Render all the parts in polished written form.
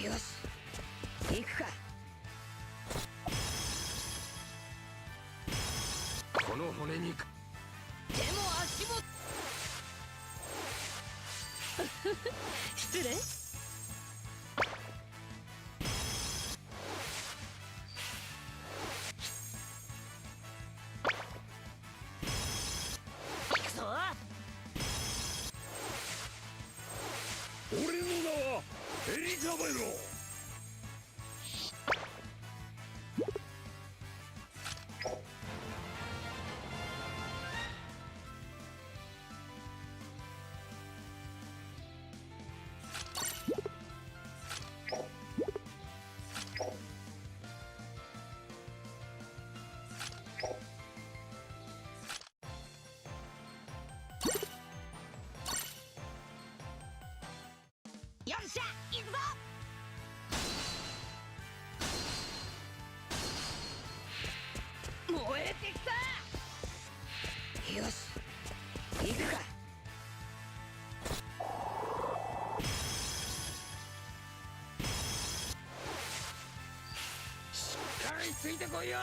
よし、行くか。この骨に。でも足も失礼。行くぞ。俺の名はエリザベロ。よっしゃ、行くぞ。燃えてきた。よし、行くか。しっかりついてこいよ。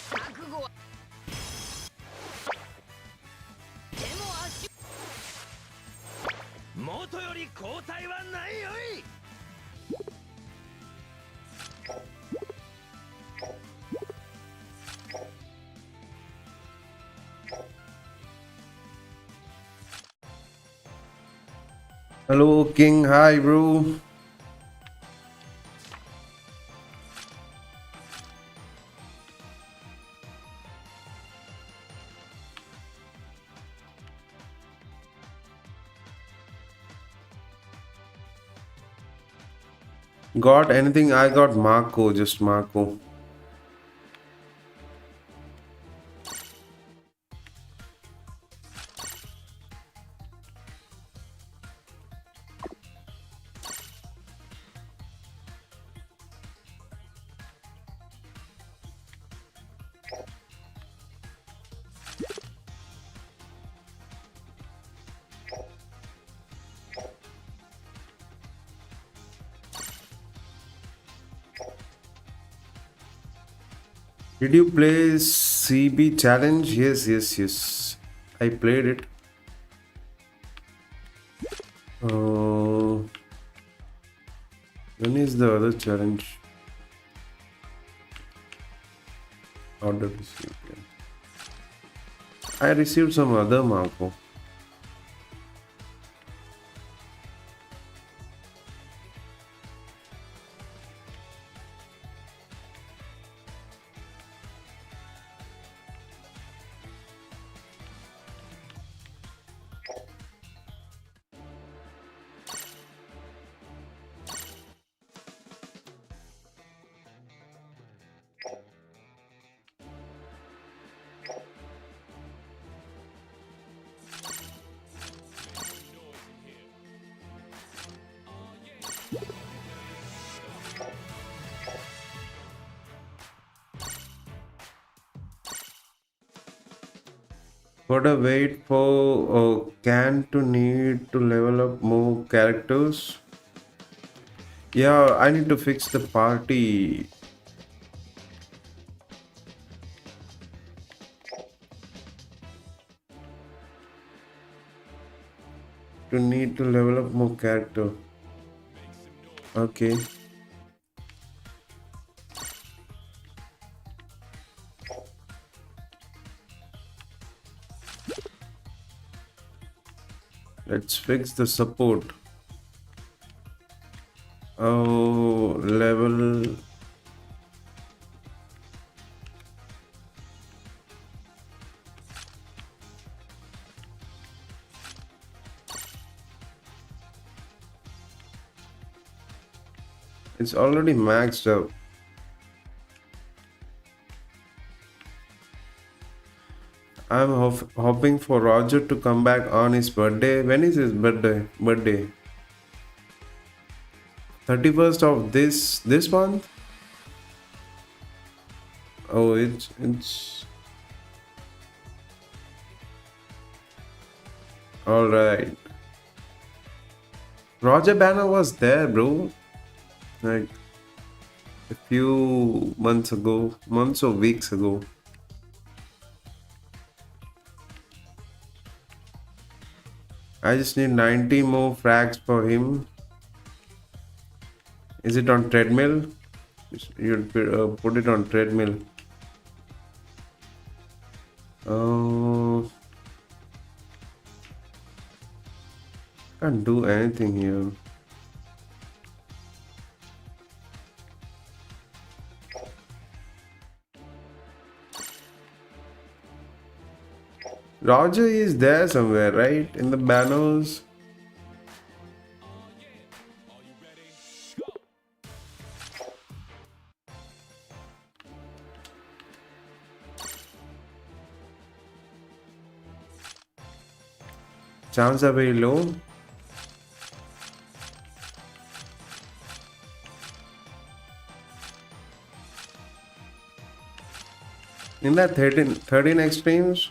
覚悟は。でも足。元より交代はないよい。Hello, King. Hi, bro. Got anything? I got Marco, just Marco. Did you play CB Challenge? Yes, yes, yes. I played it. When is the other challenge? Order received. Yeah. I received some other Marco. Gotta wait for Can to need to level up more characters. Yeah, I need to fix the party. To need to level up more character. Okay. Let's fix the support. Oh, level. It's already maxed out. I'm hoping for Roger to come back on his birthday. When is his birthday? 31st of this month. Oh, it's all right. Roger Banner was there, bro. Like a few months ago, months or weeks ago. I just need 90 more frags for him. Is it on treadmill? You'd put it on treadmill. Oh, can't do anything here. Roger is there somewhere, right? In the banners. Chances are very low. In that 13 extremes.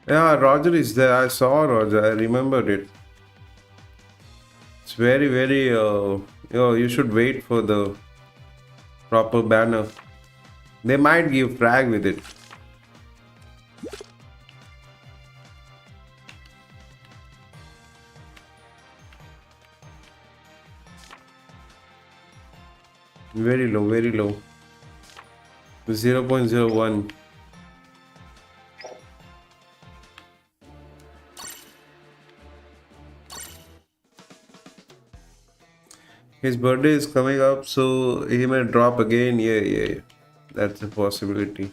Yeah, Roger is there. I saw Roger. I remembered it. It's very, very. You should wait for the proper banner. They might give frag with it. Very low, very low. 0.01. His birthday is coming up, so he may drop again. Yeah. That's a possibility.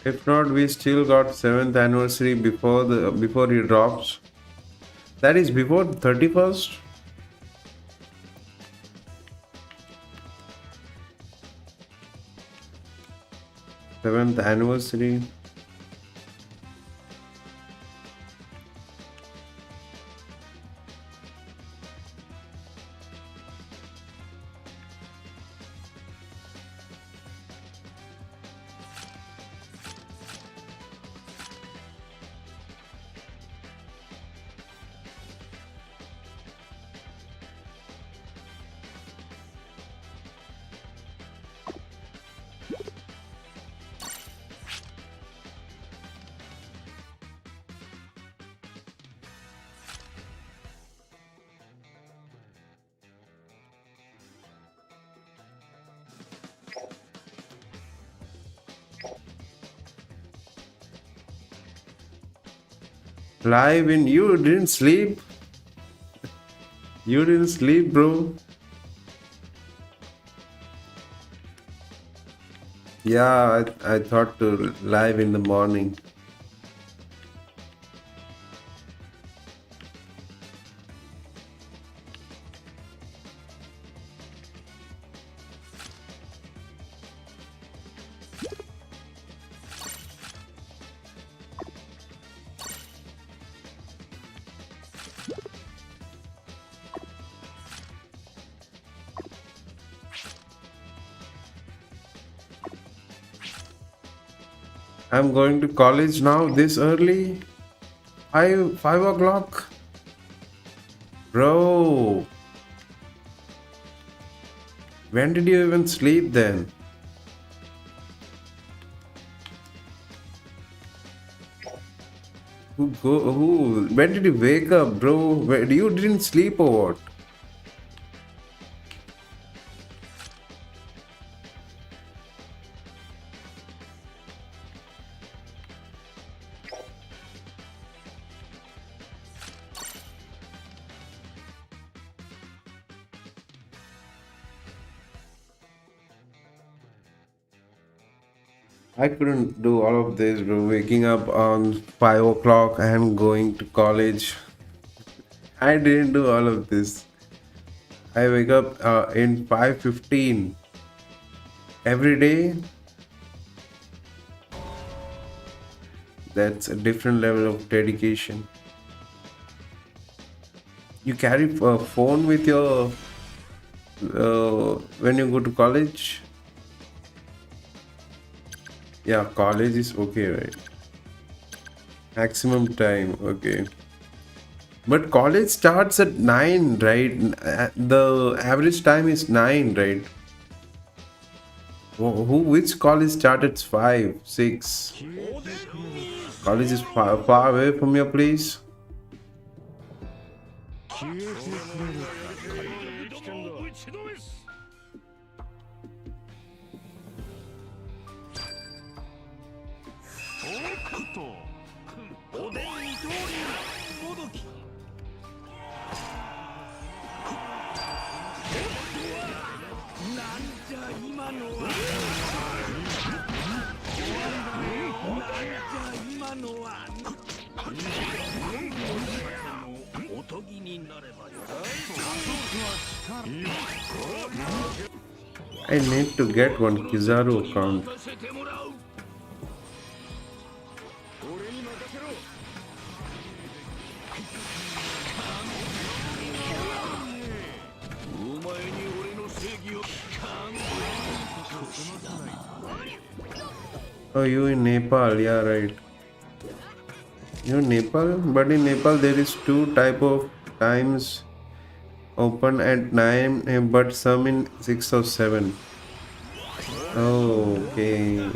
If not, we still got 7th anniversary before he drops. That is before the 31st. Seventh anniversary. Live in. You didn't sleep? You didn't sleep, bro? Yeah, I thought to live in the morning. I'm going to college now this early. 5 o'clock. Bro. When did you even sleep then? When did you wake up, bro? You didn't sleep or what? I couldn't do all of this, bro. Waking up on 5 o'clock and going to college. I didn't do all of this. I wake up in 5:15 every day. That's a different level of dedication. You carry a phone with your when you go to college. Yeah, college is okay, right? Maximum time, okay. But college starts at 9, right? The average time is 9, right? Which college starts at 5, 6? College is far away from your place? 打ちのめす。おでん二刀流もどき。なんじゃ今のは。なんじゃ今のは。おとぎになればよ。I need to get one Kizaru account. Oh, you in Nepal? Yeah, right. You in Nepal? But in Nepal there is two type of times open at 9, but some in 6 or 7. Oh, okay.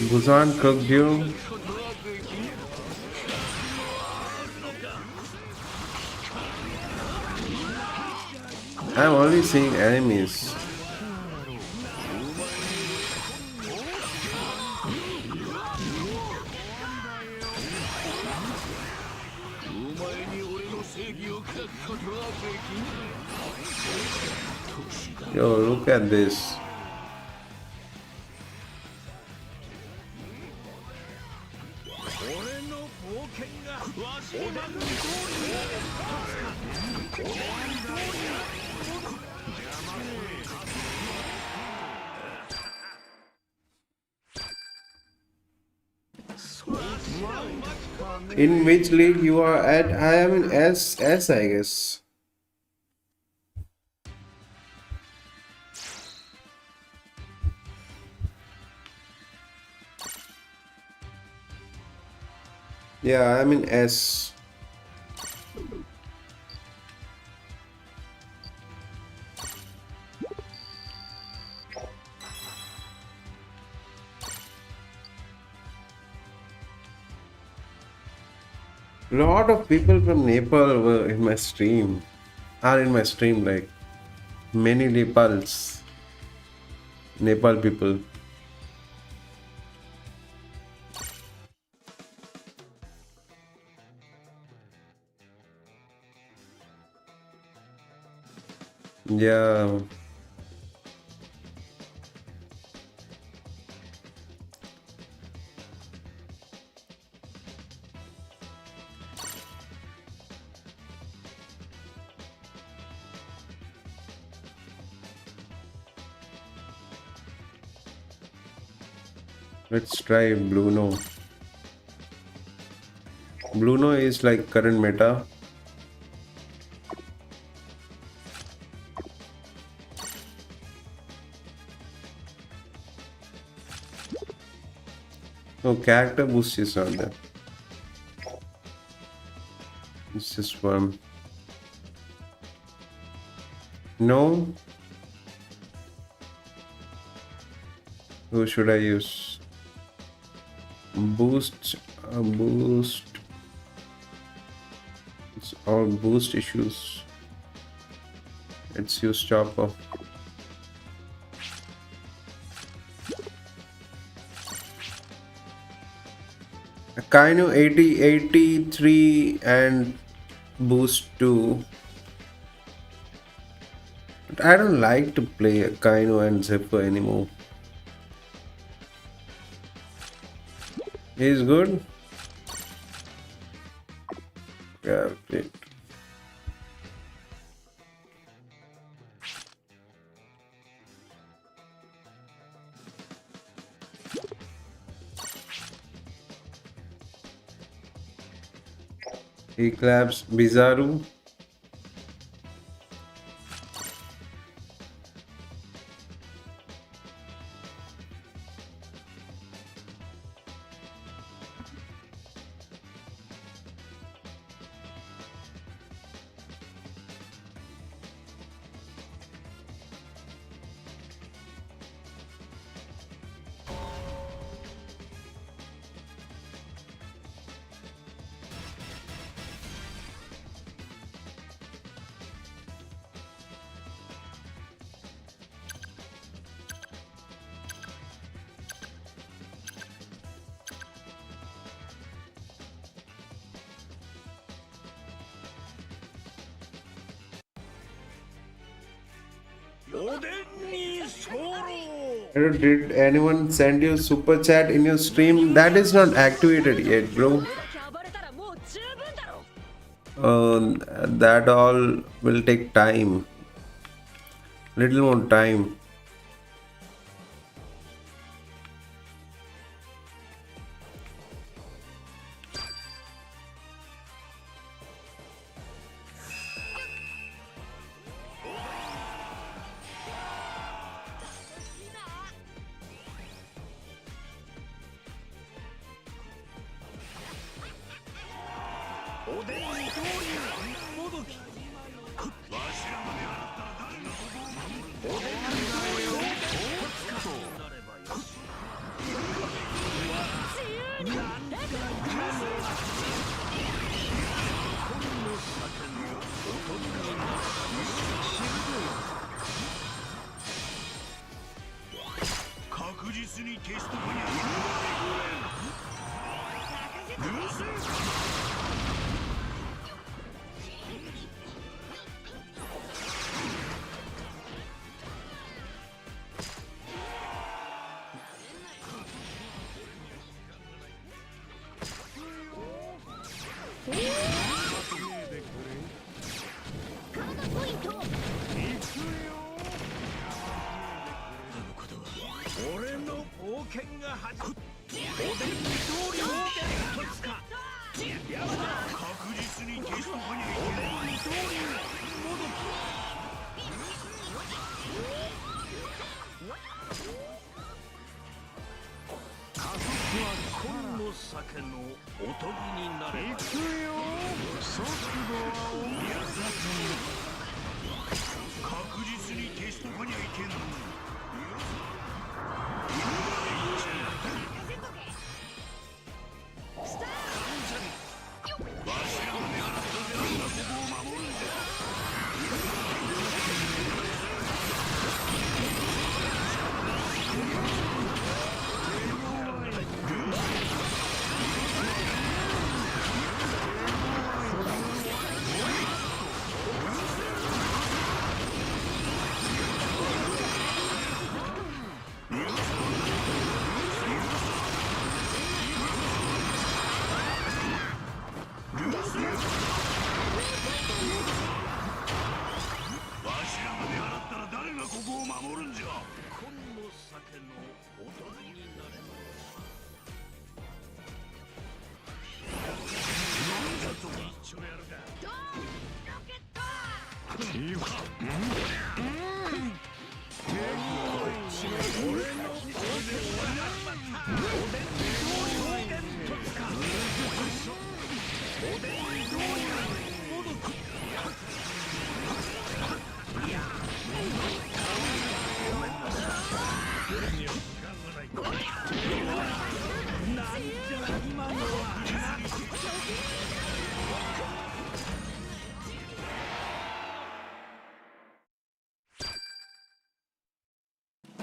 Busan cooked you? I'm only seeing enemies. Yo, look at this. In which league you are at? I am in S, I guess. Yeah, I'm in S. Lot of people from Nepal were in my stream. Are in my stream, like many Nepal people. Yeah. Let's try Bluno. Bluno is like current meta. Oh, character boost is not there. It's just one. No. Who should I use? Boost. Boost. It's all boost issues. Let's use chopper. Kainu 80, 83 and boost 2. But I don't like to play Kainu and Zephyr anymore. He's good. Yeah, great. He claps Bizaru. Did anyone send you super chat in your stream? That is not activated yet, bro. That all will take time. Little more time.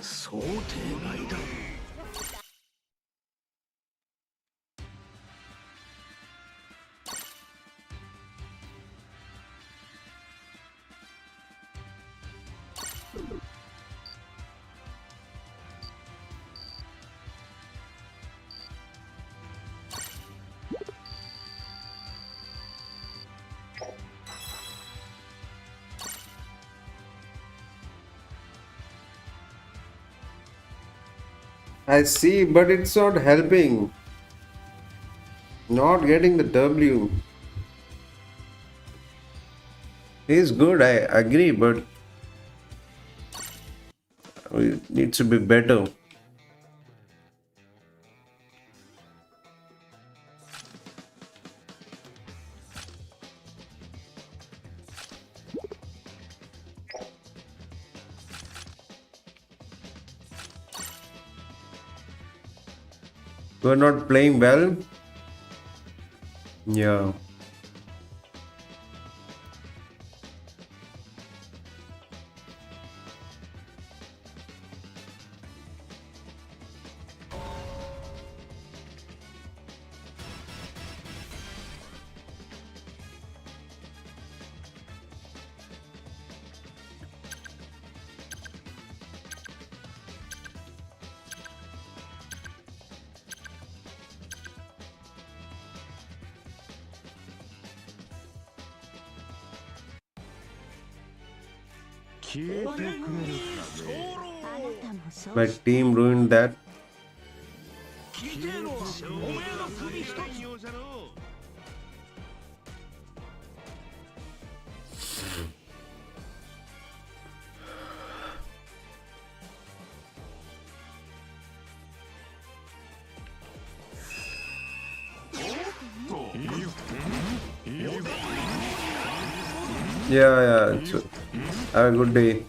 想定外だ。I see, but it's not helping. Not getting the W. He's good, I agree, but it needs to be better. We're not playing well. Yeah. My team ruined that. Yeah. Have a good day.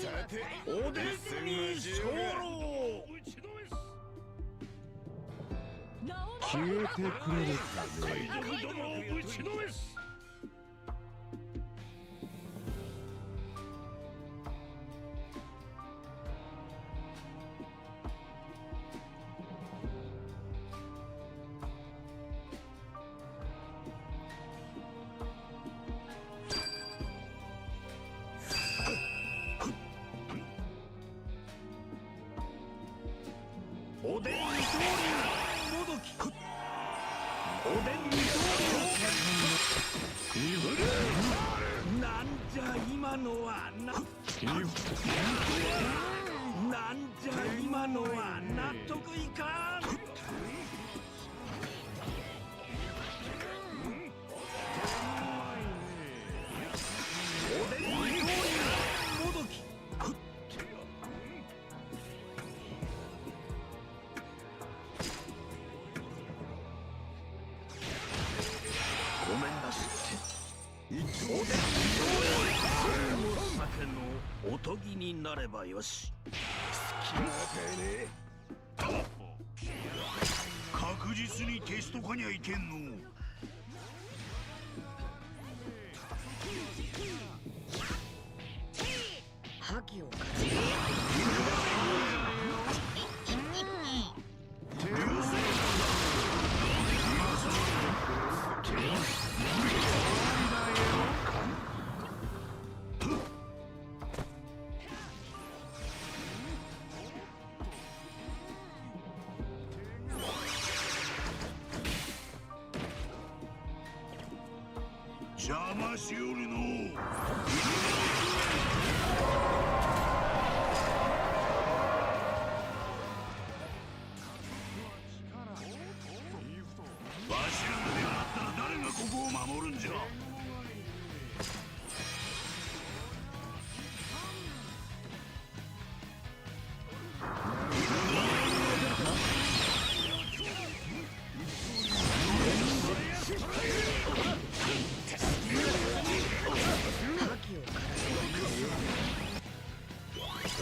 さておでんに候打ちのめす消えてくれるかね。海賊どもを打ちのめすおでんに通りもどきおでんに通りなんじゃ今のはなんじゃ今のは納得いかんおでんに通りもどきごめんなすっておでんに通り酒のおとぎになればよし確実にテスト化にはいけんの。覇気をか邪魔しよるの。わしらが出なかったら誰がここを守るんじゃ。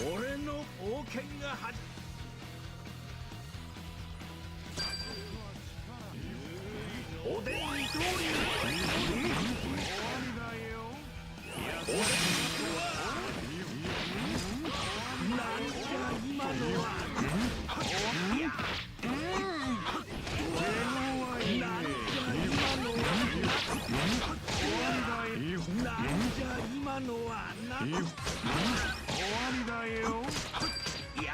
俺の冒険が始おでんに通りなんじゃ今のはなんじゃ今のは終わりだよ。いや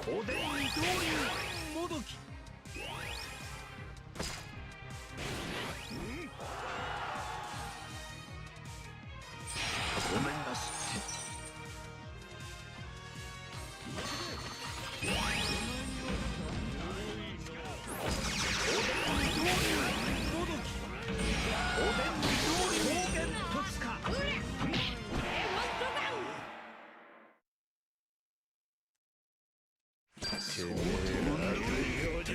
おでんに通りもどきごめんなすっておでんに通りもどきおでんに通り方言突かてめえら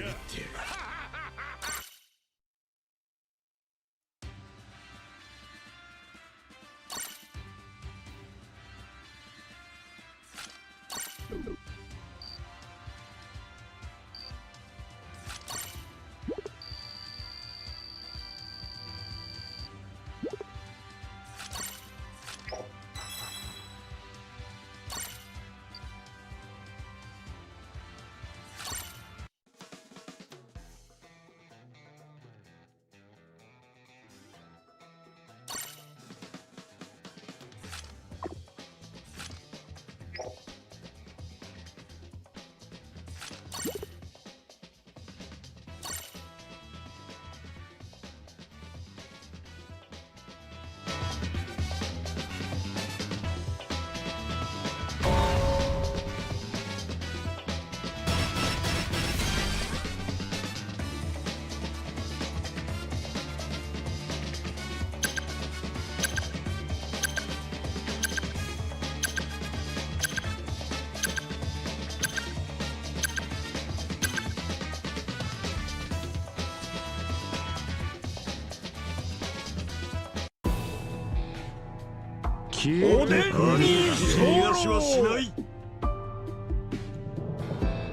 おでんに逃はしない。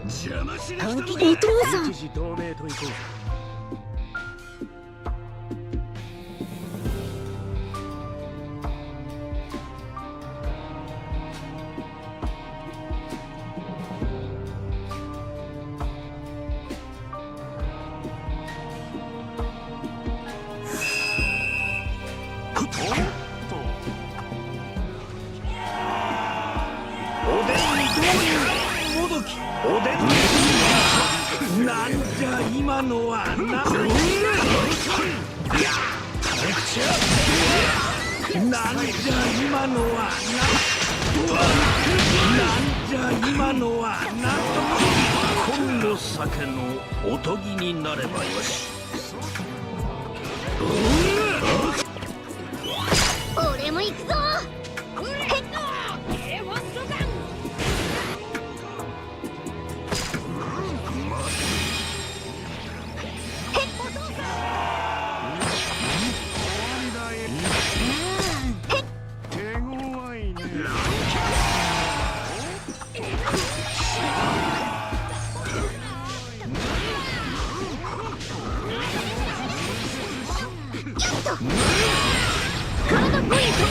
邪魔しない人お父さん、一時同盟といこう。なんじゃ今のはな。なんじゃ今のはな。なんじゃ今のはな。今度酒のおとぎになればよし。俺も行くぞ。体ポイント。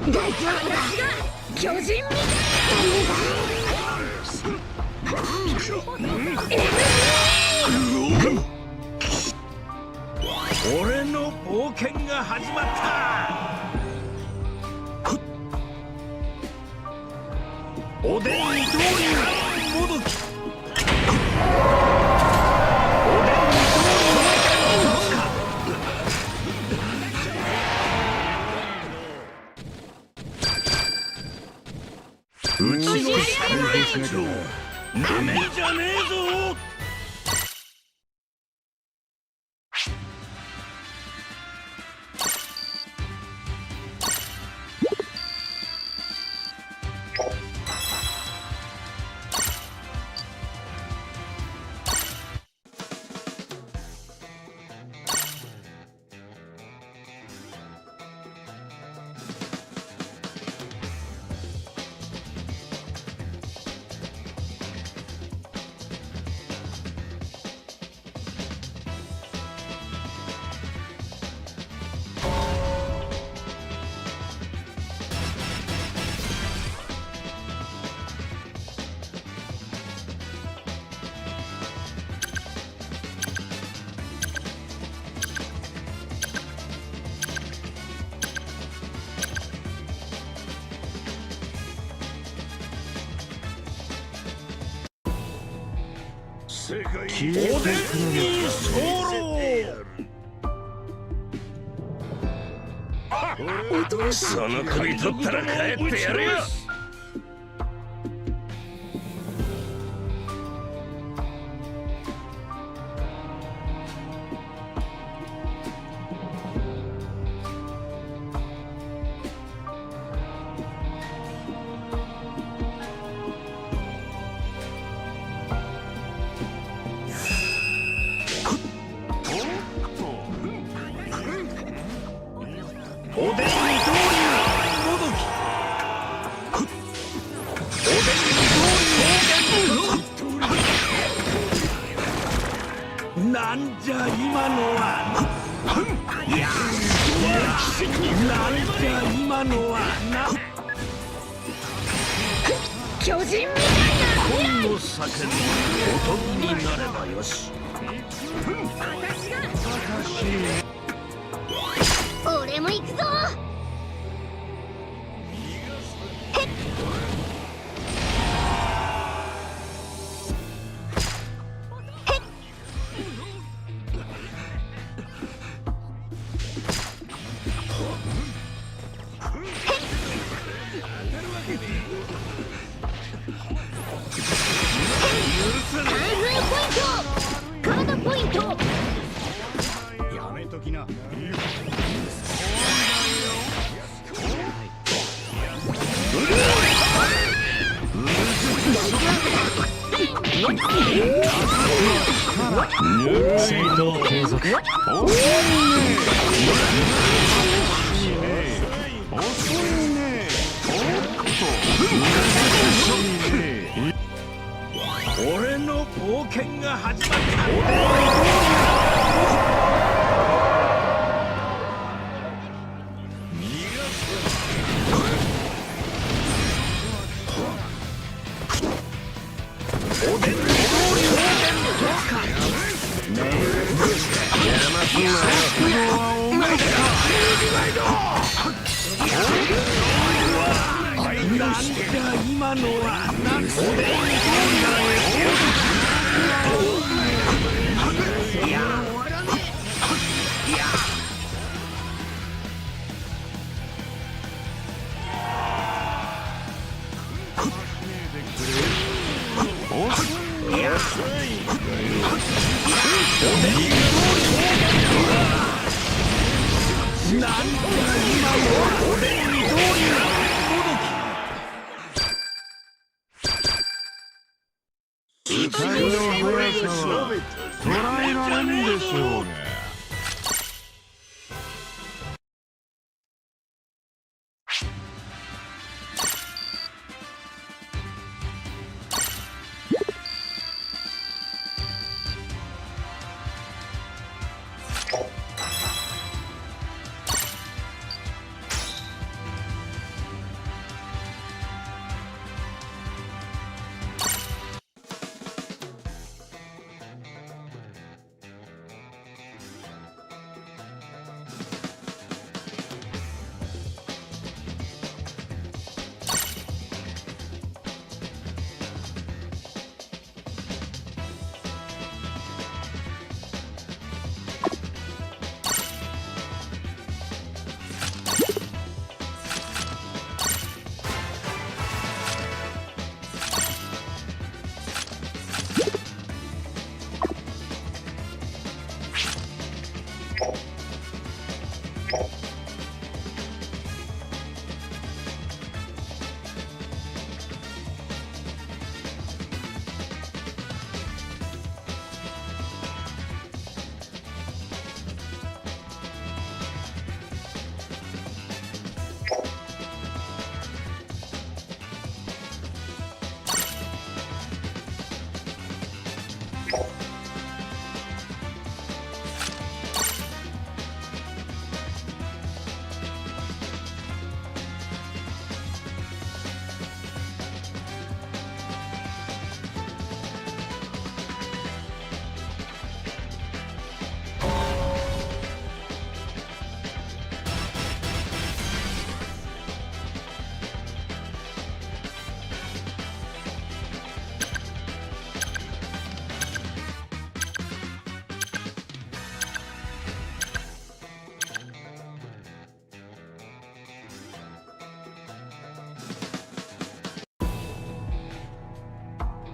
大丈夫だ。巨人みたいな。俺の冒険が始まった。おでんに通りもどき。うちの最長なめんじゃねえぞ。世界おでんに候。その首取ったら帰ってやるよ。おでんに通りもどき。おでんに通りなんじゃ今のは。いやなんじゃ今のはな。巨人みたいな。今度酒のおとぎになればよし。俺も行くぞ。体ポイント。やめときな。戦闘継続。おいね。遅いね。おっと。俺の冒険が始まった。なんじゃ今のはなん期待の速さは捉えられんでしょうが。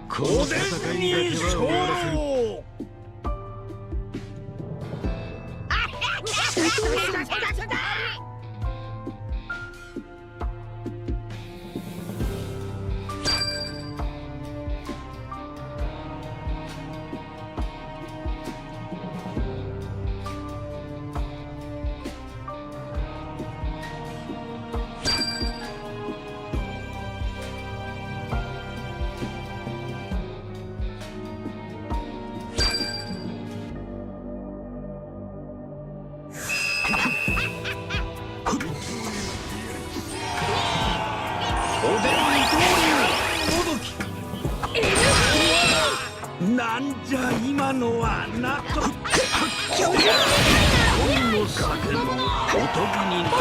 この戦いに勝利。なんじゃ今のはなと本の酒のおとぎになる。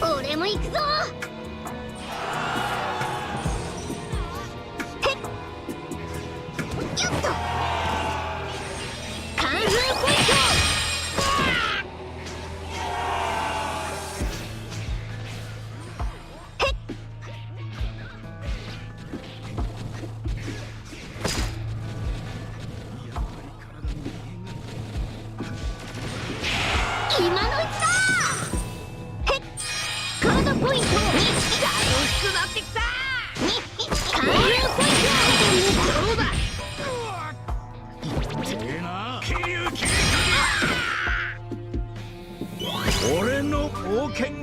俺も行くぞ。へっよっとカンフーポイント。今のうちだ。へっカードポイント。楽しくなってきた。カン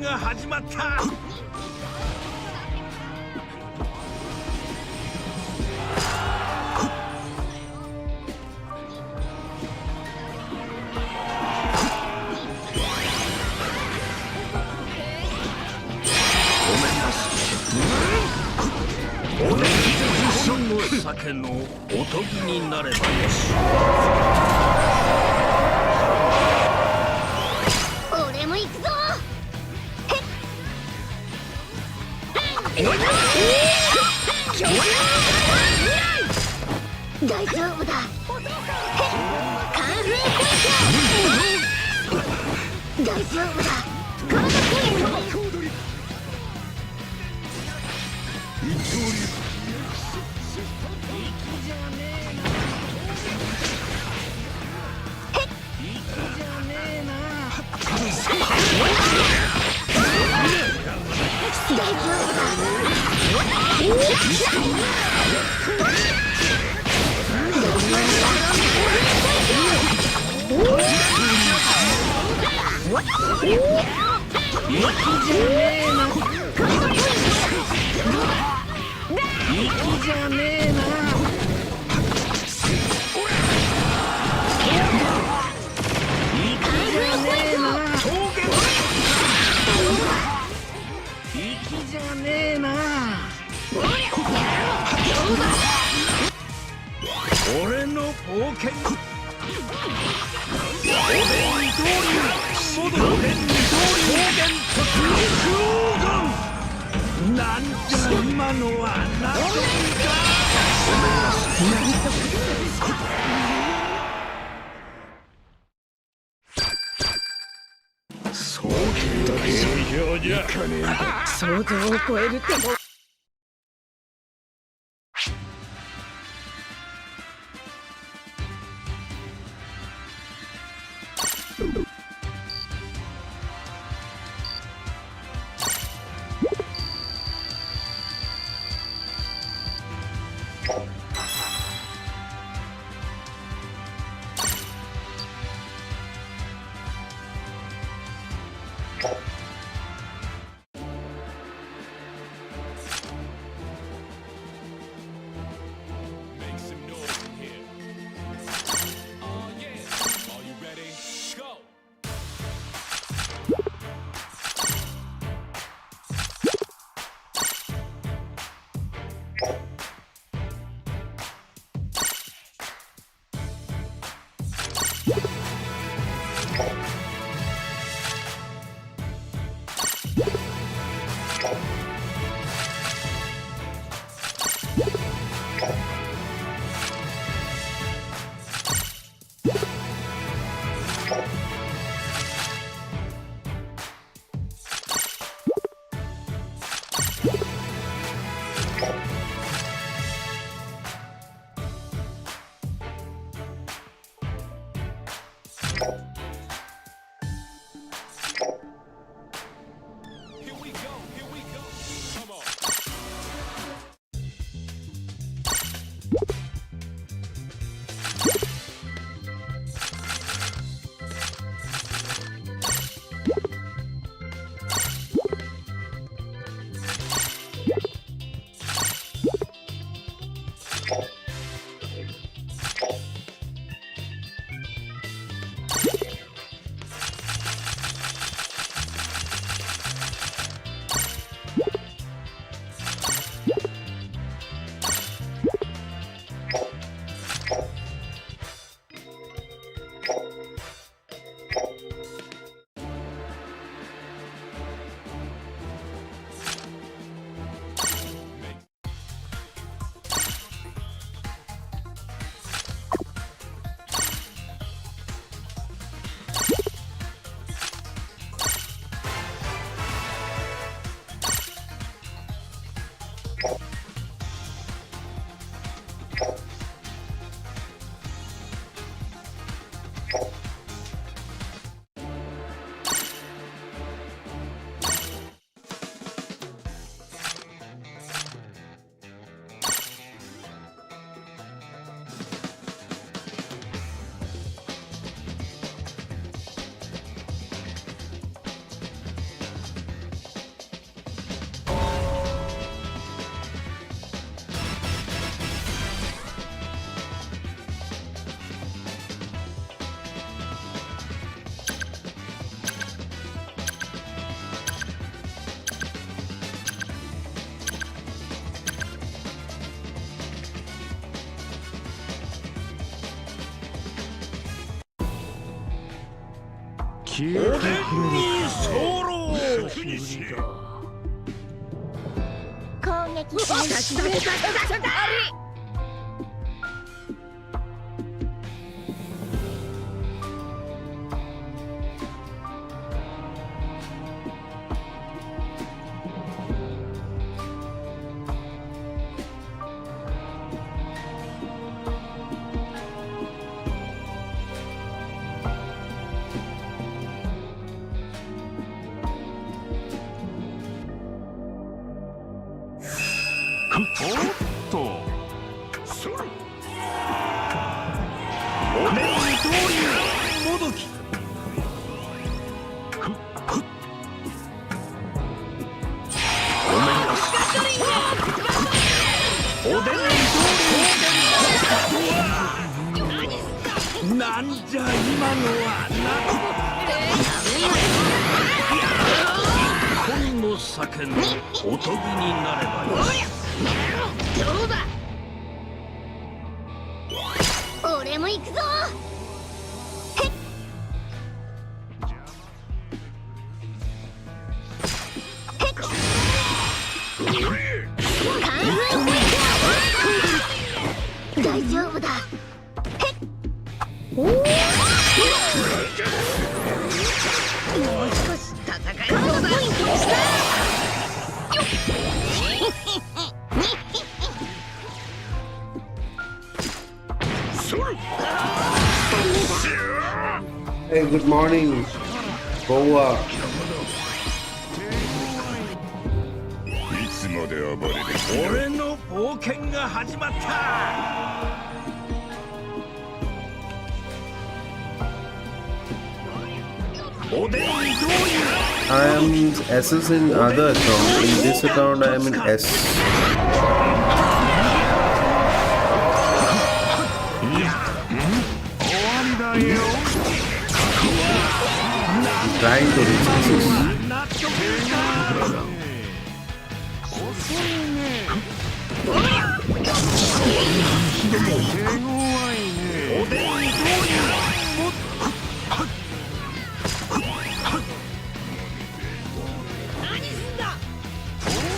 が始まった。酒のおとぎになればよし。俺も行くぞ。大丈夫だ。完成大丈夫だ。体俺の冒険。おでん二刀流。おでん二刀流。突撃なんじゃ今のは。なんそうだけじゃいかねえんだ。想像を超えるっても消えてくれる攻撃開始。おっとそれお目に通りもどきお目におでんに通りなんじゃ今のは一本の酒のおとぎになればよし。どうだ。俺も行くぞ。大丈夫だ。もう少し戦いそうだ。Hey, good morning, Boa. いつまで暴れる気だ。俺の冒険が始まった。おでんにどういう I am SS in other account. In this account, I am in S. I'm trying to reach SS. 納得した。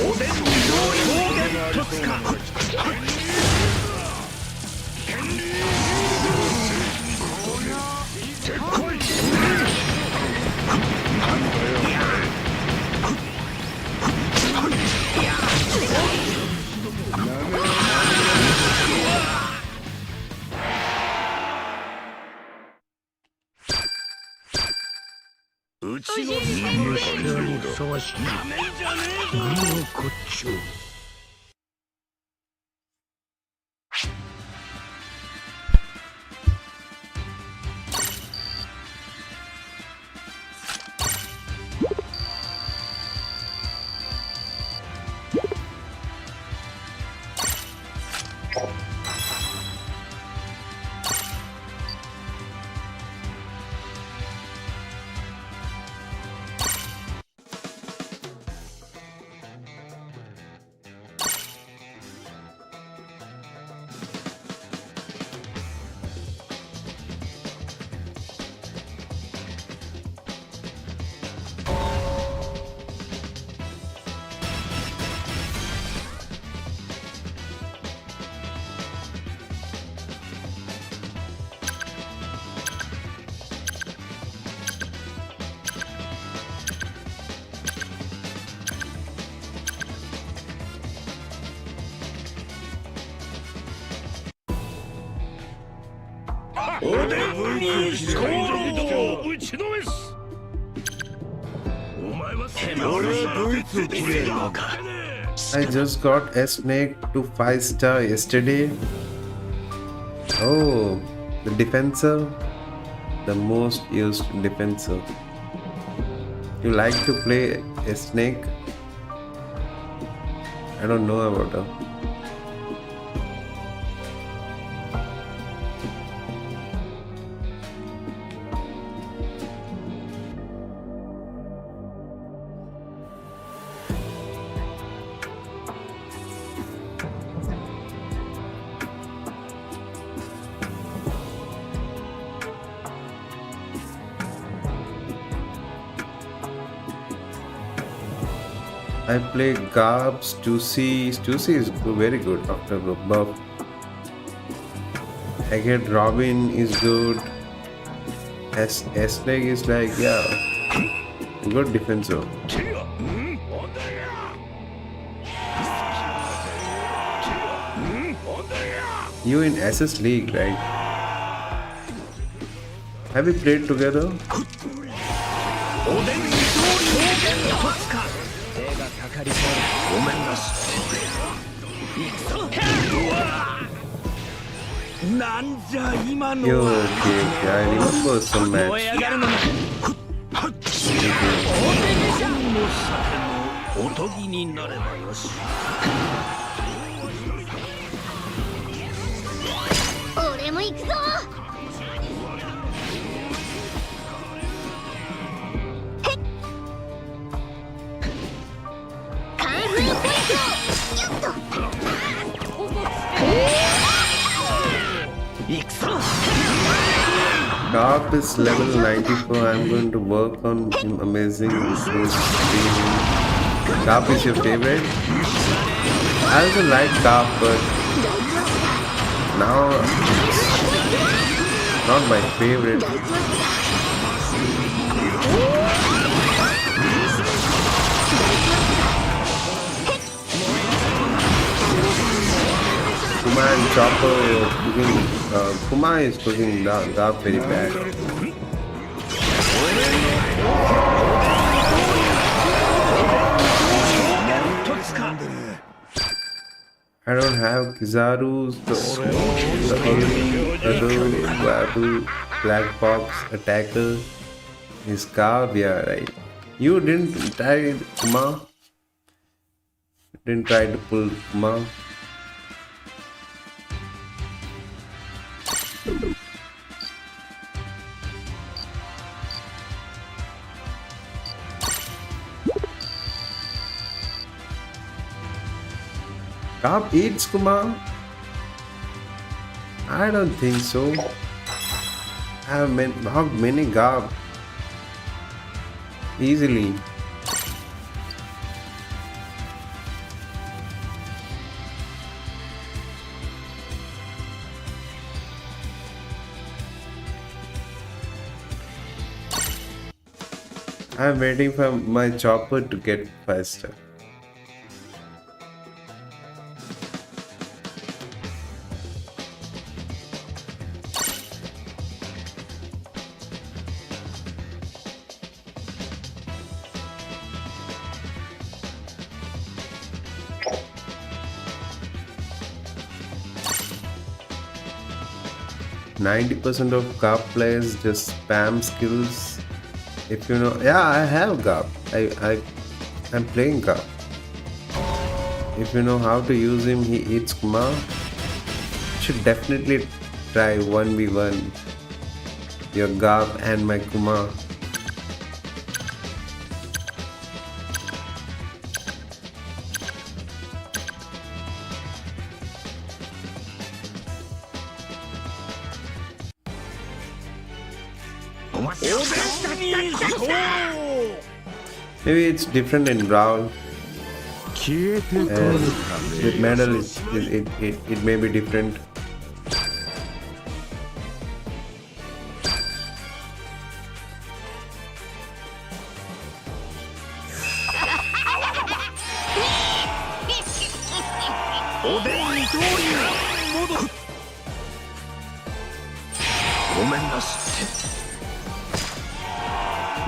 おでんにどういうおでんにどういう表現突か。うちの人間にふさわしい。なめんじゃねえぞ。グーこっちょ。おでんに候打ちのめす。お前は俺はドイツを切れるのか。I just got a snake to 5-star yesterday. Oh, the defensor, the most used defensor. You like to play a snake? I don't know about her. I play Garb, Stussy. Stussy is very good after the buff. I get Robin is good. S-Leg is like, yeah, good defensive. You in SS League, right? Have we played together? おでんに通りとつか手がかかりそうごめんなさい行くぞうわなんじゃ今の Yo, は okay, I remember some 燃え match. 上がるのが本の酒のおとぎになればよし俺も行くぞ。カンフーポイント。よっと。行くぞ Garb is level 94. I'm going to work on him. Amazing. Garb is your favorite? I also like Garb, but now it's not my favorite. Kuma and Chopper cooking. Kuma is cooking Garb very bad. I don't have Kizaru's, the only other black box attacker is Garb, yeah, right. You didn't try Kuma? Didn't try to pull Kuma? Garb eats Kuma? I don't think so. I have knocked many Garb easily. I'm waiting for my chopper to get faster. %90 of Garb players just spam skills. If you know, yeah, I have Garb. I'm playing Garb. If you know how to use him, he eats Kuma. Should definitely try 1v1 your Garb and my Kuma. Maybe it's different in Brawl. And with medal, it may be different.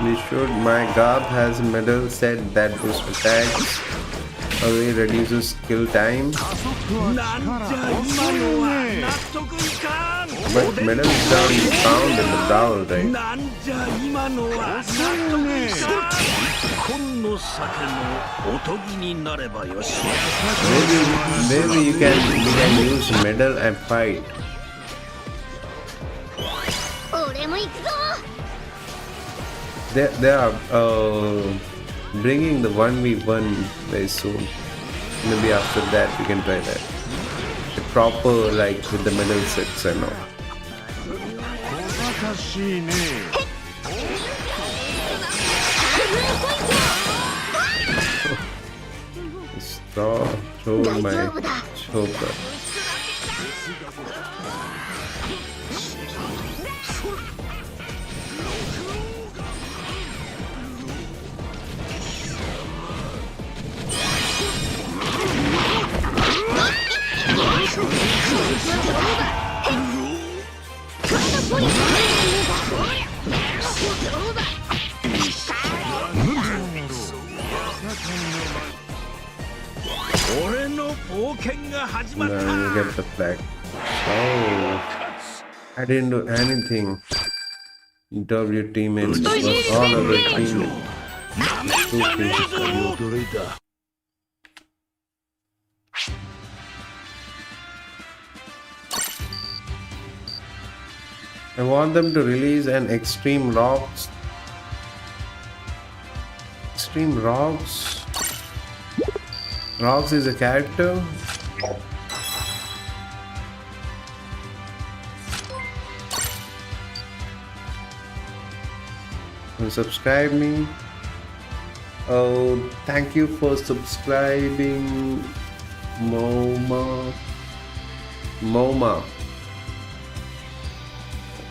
We should. My Garb has a medal set that boosts attacks away, reduces skill time. But medal is down found in the Brawl, right? Maybe we can use medal and fight. They are bringing the 1v1 very soon. Maybe after that we can try that. The proper, like with the medal sets and all. throw 大 my 丈夫だ choker. 俺の冒険が始まっ Then た you get the flag. Oh, I didn't do anything. W teammates was all of the team. なめんじゃねえぞ驚いた I want them to release an Extreme Rocks. Extreme Rocks. Rocks is a character. And subscribe me. Oh, thank you for subscribing, Moma.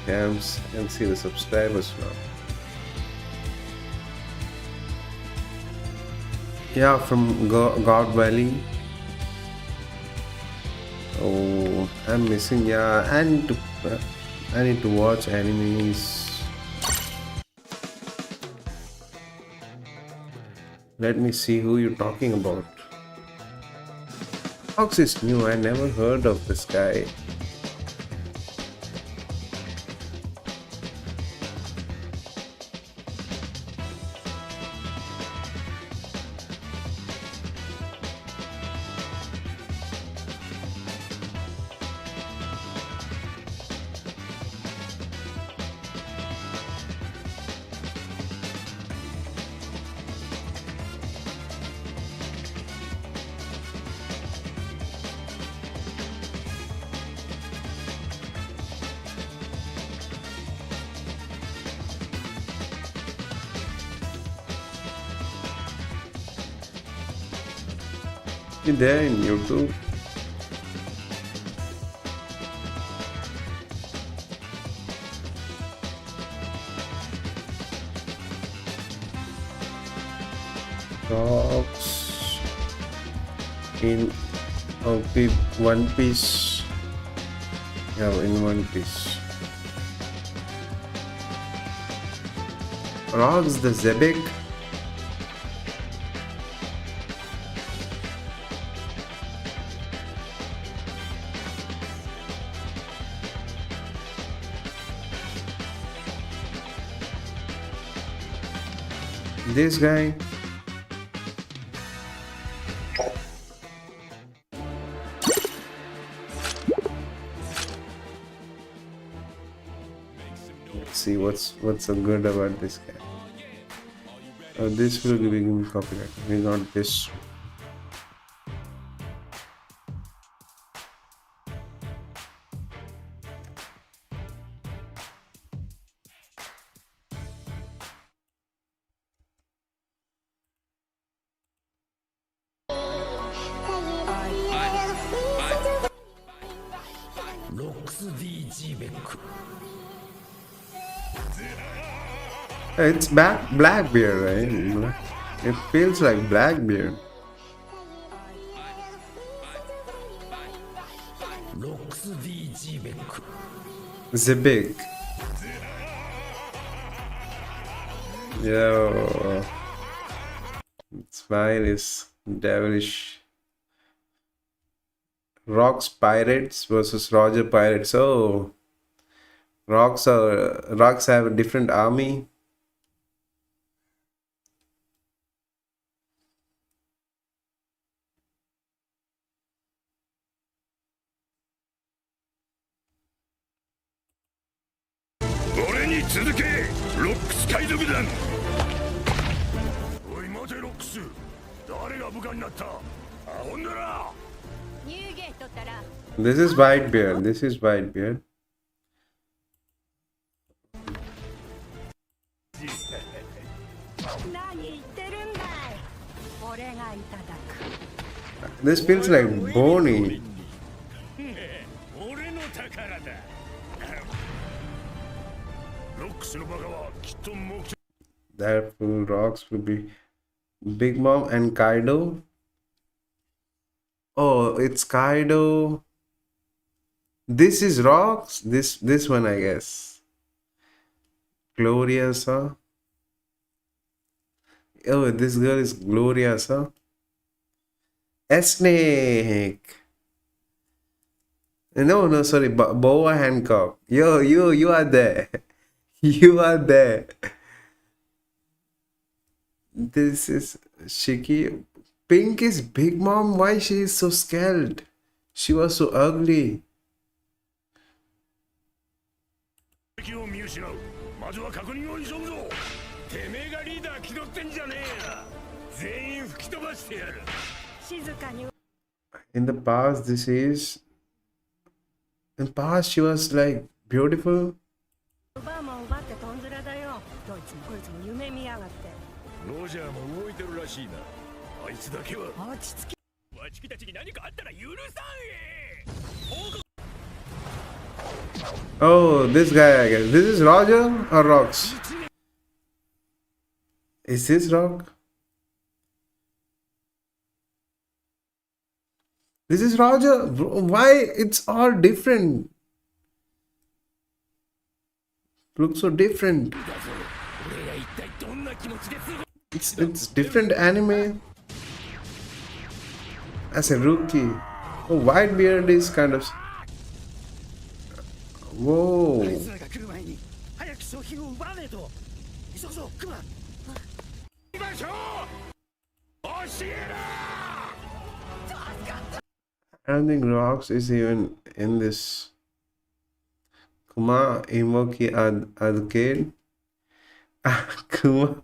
Okay, I can see the subscribers now. Yeah, from God Valley. Oh, I'm missing. Yeah, I need to watch animes. Let me see who you're talking about. Fox is new. I never heard of this guy. There in YouTube. Talks in One Piece. Yeah, in One Piece. Rocks the Zebek. This guy. Let's see what's so good about this guy. Oh, this will be copyright. We got this. It's Blackbeard, right? It feels like Blackbeard. Zebek. Yo. Smile is devilish. Rocks Pirates versus Roger Pirates. Oh. Rocks have a different army. This is Whitebeard. This is Whitebeard. 何言ってるんだい。俺がいただく。This feels like bony. 俺の宝だ。ロックスのバカはきっと目標。 That full rocks will be Big Mom and Kaido. Oh, it's Kaido. This is rocks. This one, I guess. Gloriosa. Oh, this girl is Gloriosa. A snake. No, sorry, Boa Hancock. Yo, you are there. You are there. This is Shiki. Pink is Big Mom. Why she is so scared? She was so ugly. 敵を見失う。まずは確認を急ぐぞ。てめえがリーダー気取ってんじゃねえや。全員吹き飛ばしてやる。静かに In the past, in past she was like beautiful. 奪うもん奪ってとんずらだよ。どいつもこいつも夢見やがって。ロジャーも動いてるらしいな。あいつだけは。落ち着け。わちきたちに何かあったら許さんえ。 Oh, this guy, I guess. This is Roger or Rocks? Is this Rock? This is Roger. Why it's all different? Looks so different. It's different anime. As a rookie. Oh, white beard is kind of. Whoa. あいつらが来る前に早く商品を奪わねえと。急ぐぞクマ。行きましょう。教えろ。 I don't think Rocks is even in this. Kuma Imoki Arcade. Kuma.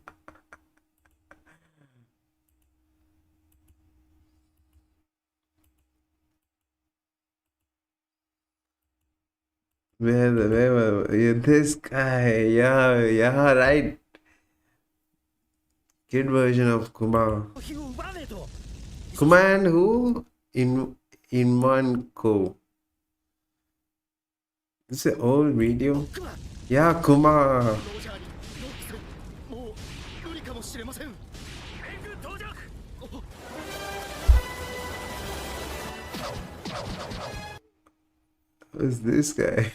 Where yeah, this guy? Yeah, right. Kid version of Kuma. 商品を奪わねえと。 Kuma and who? In one co. This is an old video. Yeah, Kuma. ロジャーにロックスもう無理かもしれません。援軍到着。 Who's this guy?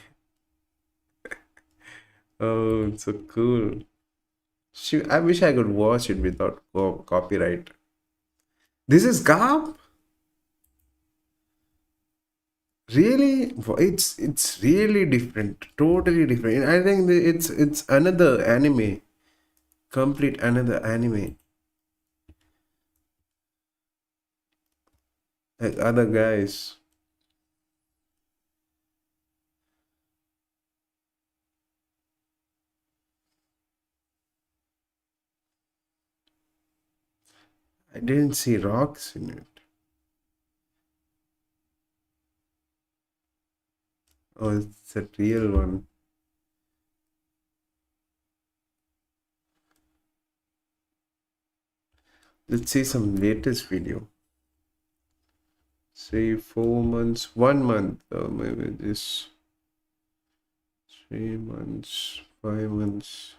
Oh, it's so cool. I wish I could watch it without copyright. This is Garp? Really? It's really different. Totally different. I think it's another anime. Complete another anime. Like other guys. I didn't see rocks in it. Oh, it's a real one. Let's see some latest video. Say 4 months, 1 month. Oh, maybe this 3 months, 5 months.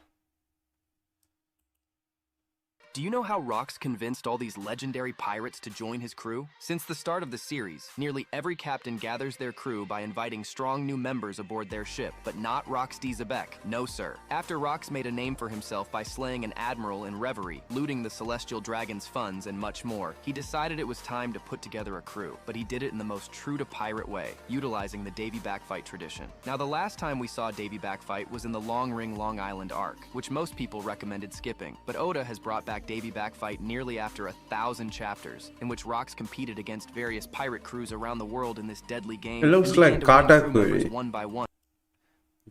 Do you know how Rox convinced all these legendary pirates to join his crew? Since the start of the series, nearly every captain gathers their crew by inviting strong new members aboard their ship, but not Rox D. Zebek. No, sir. After Rox made a name for himself by slaying an admiral in Reverie, looting the Celestial Dragon's funds, and much more, he decided it was time to put together a crew, but he did it in the most true-to-pirate way, utilizing the Davy Backfight tradition. Now, the last time we saw Davy Backfight was in the Long Ring Long Island arc, which most people recommended skipping, but Oda has brought back Davy Backfight nearly after 1,000 chapters, in which Rox competed against various pirate crews around the world in this deadly game. It looks and began like to win crew members Katakuri. one by one.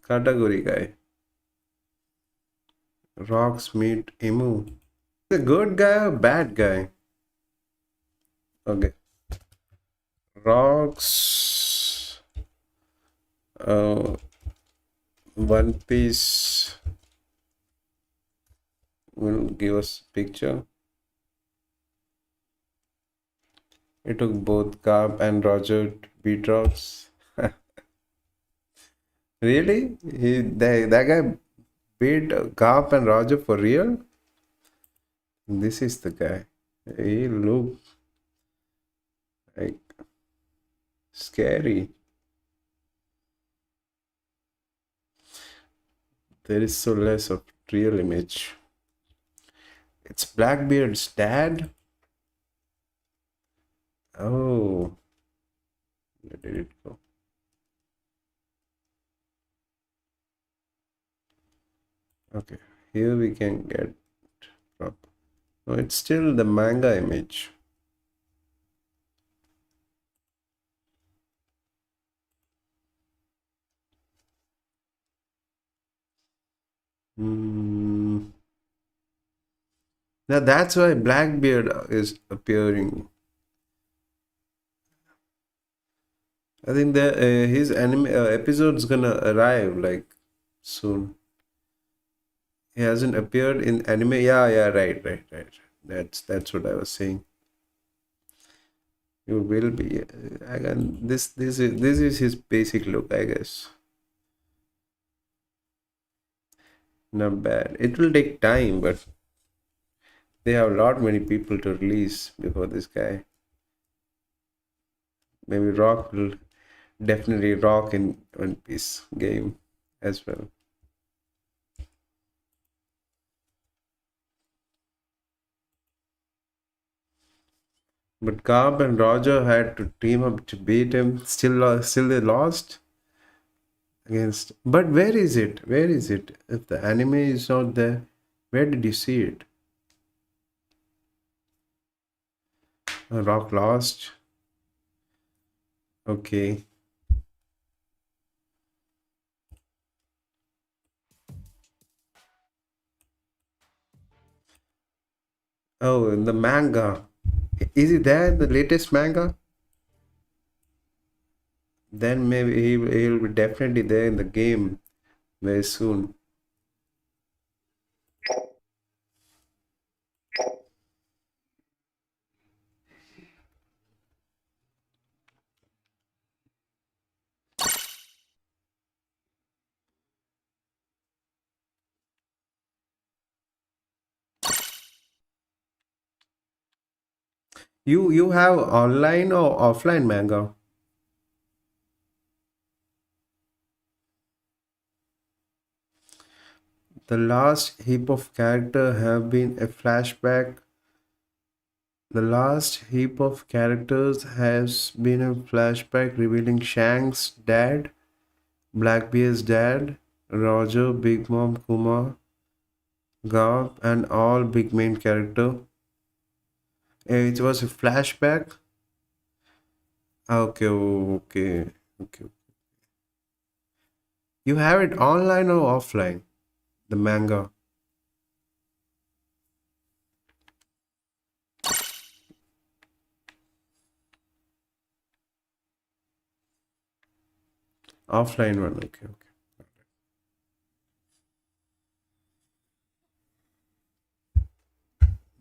Category guy. Rocks meet Emu. The good guy or bad guy? Okay. Rocks. One Piece will give us picture. It took both Garp and Roger to beat Rocks. Really? That guy beat Garp and Roger for real? This is the guy. He looks like scary. There is so less of real image. It's Blackbeard's dad? Oh. Where did it go? Okay, here we can get prop. No, it's still the manga image. Now that's why Blackbeard is appearing. I think the his anime episode's gonna arrive like soon. He hasn't appeared in anime. Yeah, right. That's what I was saying. You will be. Again, this is his basic look, I guess. Not bad. It will take time, but they have a lot many people to release before this guy. Maybe Rock will definitely rock in One Piece game as well. But Garb and Roger had to team up to beat him. Still they lost against. But where is it? Where is it? If the anime is not there, where did you see it? Rock lost. Okay. Oh, in the manga. Is it there in the latest manga? Then maybe he'll be definitely there in the game very soon. You have online or offline manga? The last heap of character have been a flashback. The last heap of characters has been a flashback revealing Shank's dad, Blackbeard's dad, Roger, Big Mom, Kuma, Garp, and all big main character. It was a flashback. Okay. You have it online or offline? The manga. Offline one. Okay.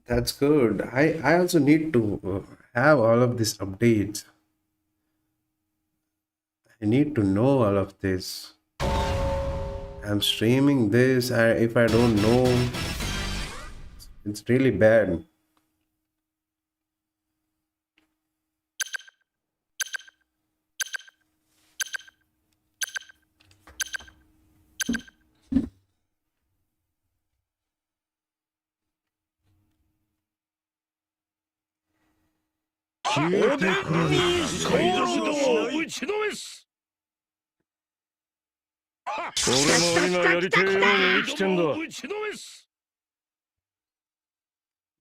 That's good. I also need to have all of these updates. I need to know all of this. I'm streaming this. If I don't know, it's really bad.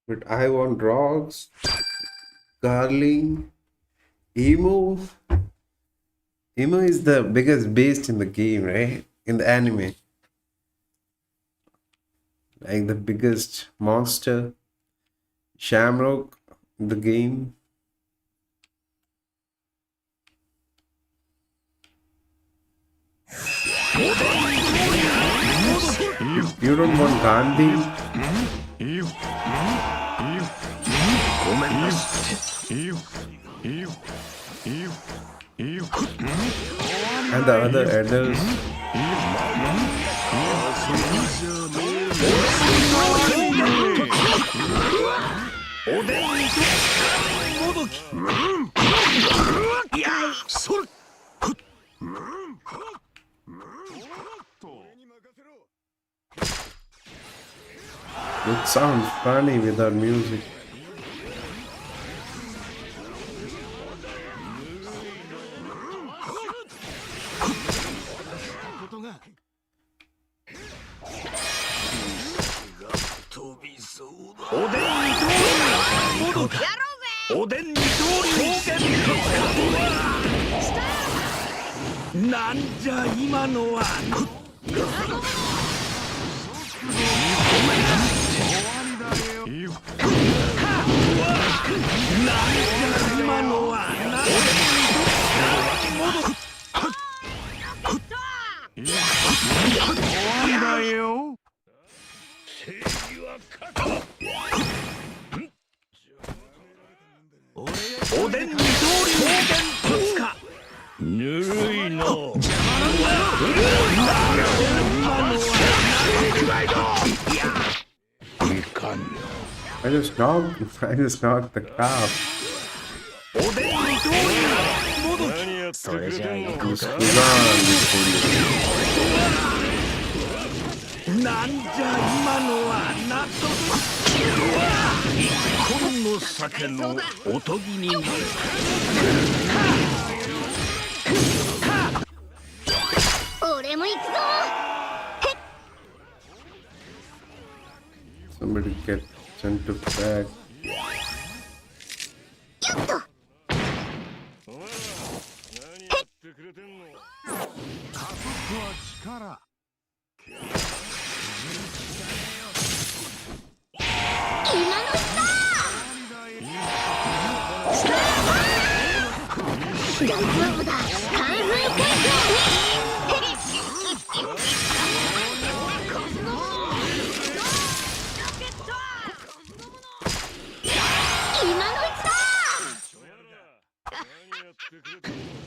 But I want rocks, Garling, Emu. Emu is the biggest beast in the game, right? In the anime. Like the biggest monster. Shamrock in the game. You don't want Gandhi? ごめんなさい。いいよいいよいいよいいよ。 And the other adults. It sounds funny without music. I just knocked the cop. それじゃあ行こうか。なんじゃ今のは納得。この酒のおとぎになる。俺も行くぞ。 Somebody get sent to back. よっと。 大丈夫だ。完全回今のうちだ。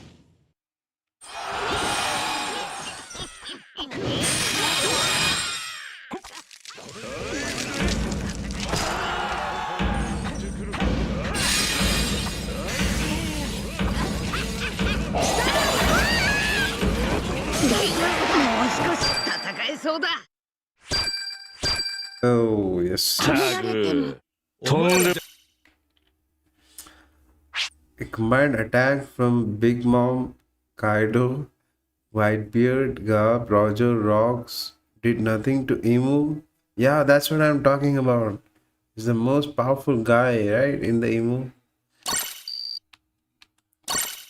Oh, yes. A combined attack from Big Mom, Kaido, Whitebeard, Garp, Roger, Rocks did nothing to Emu. Yeah, that's what I'm talking about. He's the most powerful guy, right, in the Emu.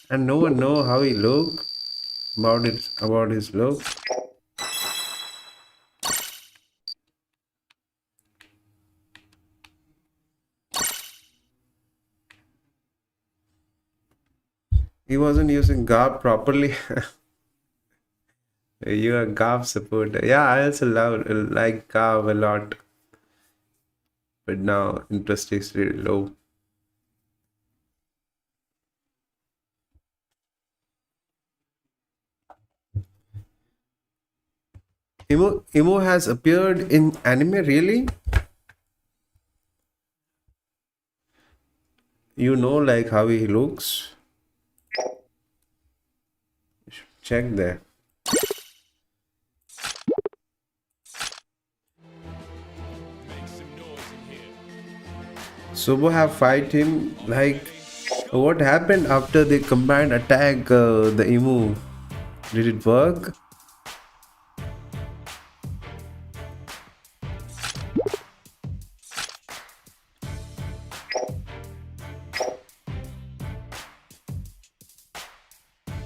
And no one know how he look about his look. He wasn't using Garp properly. You're a Garp supporter. Yeah, I also like Garp a lot. But now interest is really low. Emo has appeared in anime, really? You know, like how he looks? You should check there. Subo have fight him, like, what happened after the combined attack the Emu? Did it work?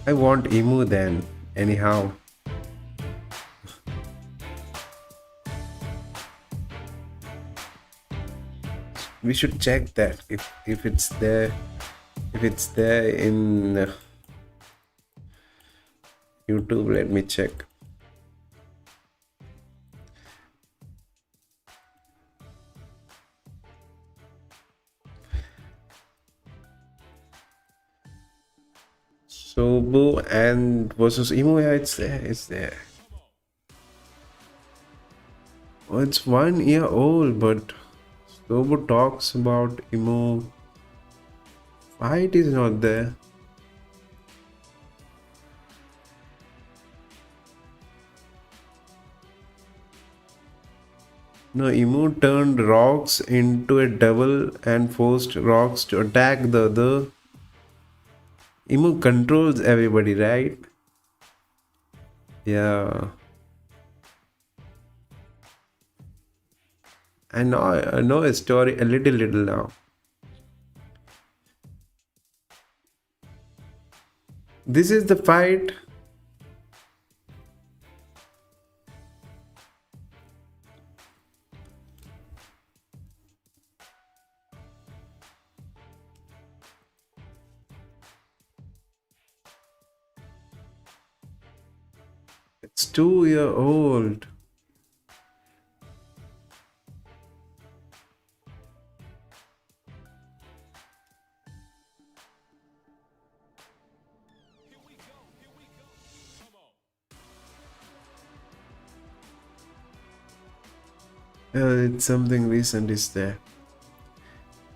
I want Emu then, anyhow. We should check that if it's there in YouTube. Let me check. Sobu and versus Emo. Yeah, it's there. It's there. Oh, it's 1 year old, but Sobu talks about Emo. Fight is not there. No, Emu turned rocks into a devil and forced rocks to attack the other. Emu controls everybody, right? Yeah. I know a story a little now. This is the fight. It's 2 year old. It's something recent is there.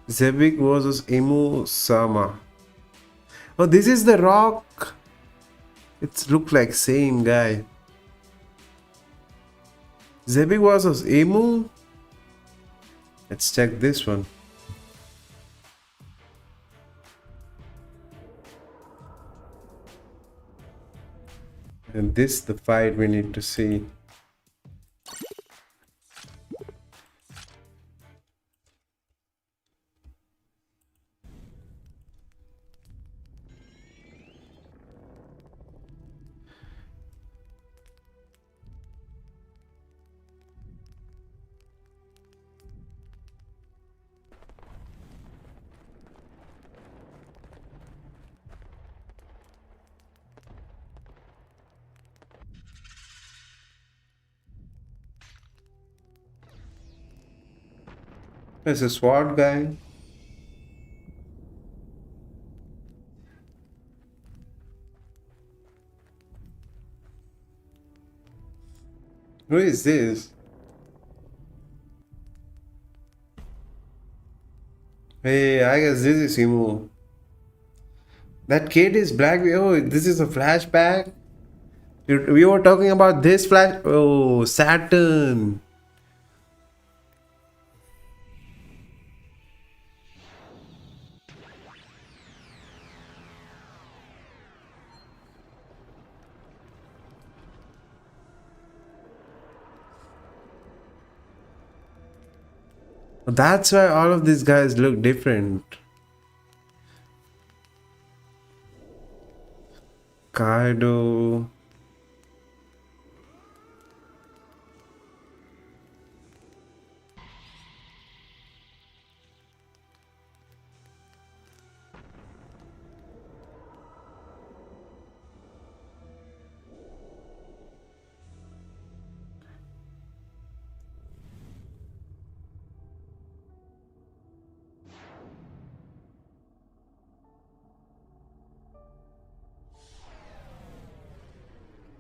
Zebik versus Emu Sama. Oh, this is the rock. It's look like same guy. Zebik versus Emu. Let's check this one. And this the fight we need to see. There's a sword guy. Who is this? Hey, I guess this is Emu. That kid is black. Oh, this is a flashback. We were talking about this flash. Oh, Saturn. That's why all of these guys look different. Kaido.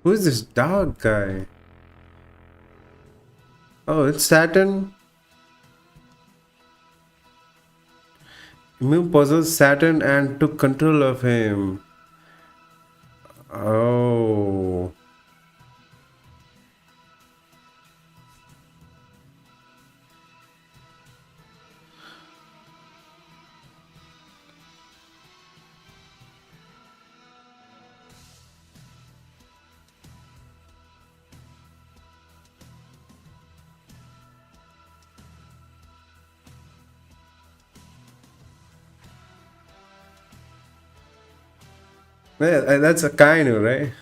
Who is this dog guy? Oh, it's Saturn. Emu possessed Saturn and took control of him. Oh. Yeah, that's a Kainu, right?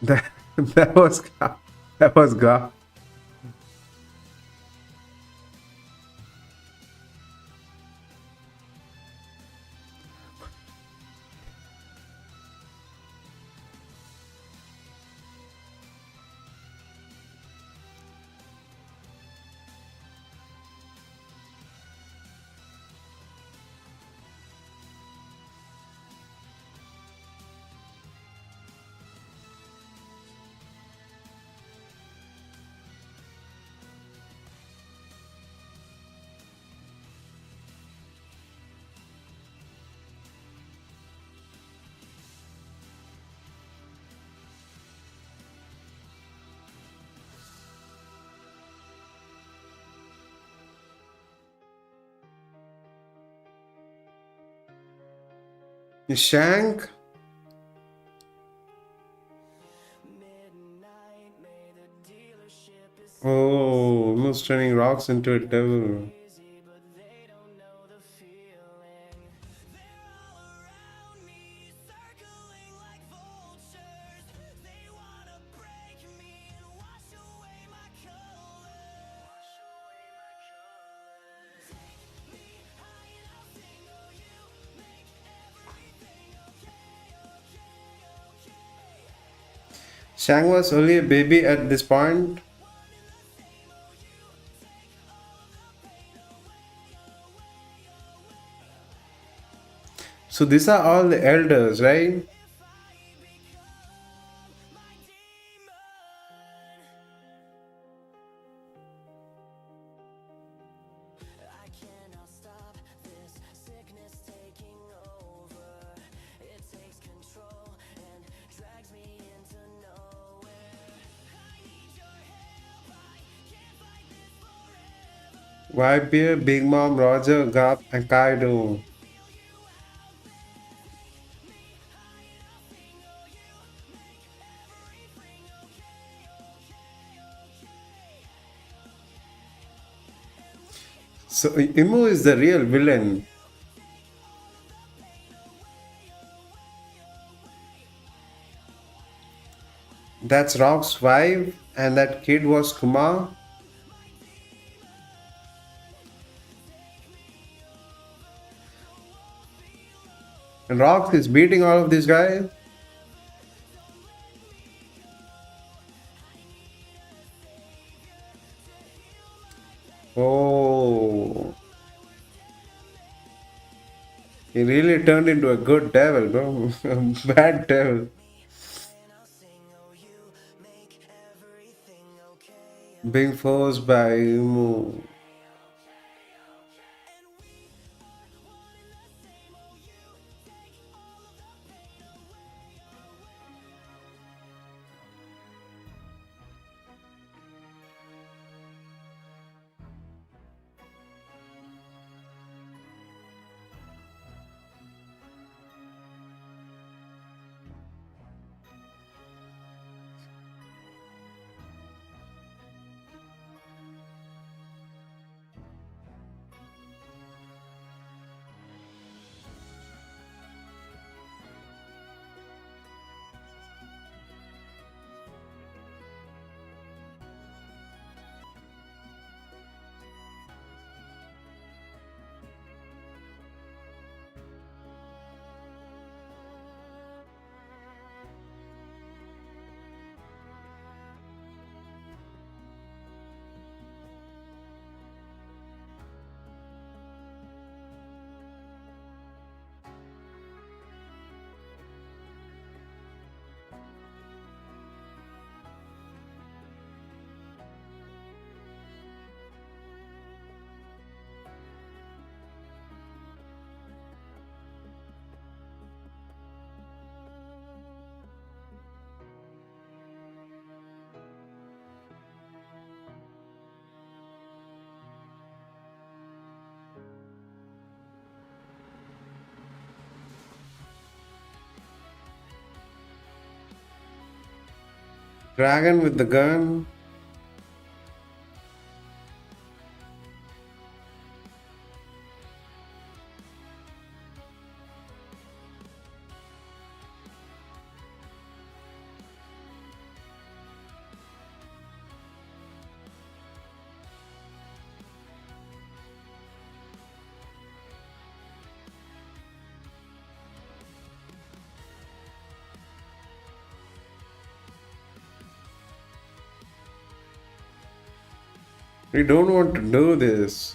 that that was that was God. Shank? Oh, almost turning rocks into a devil. Shang was only a baby at this point. So these are all the elders, right? Whitebeard, Big Mom, Roger, Garp, and Kaido. So Imu is the real villain. That's Rock's wife, and that kid was Kumar. And Rock is beating all of these guys. Oh, he really turned into a good devil, bro. A bad devil. Being forced by Imu. Dragon with the gun. We don't want to do this.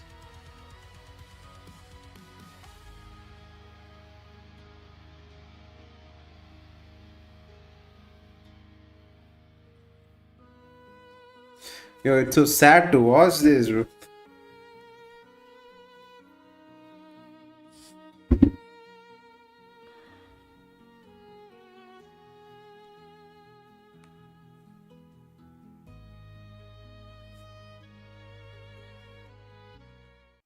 Yo, it's so sad to watch this.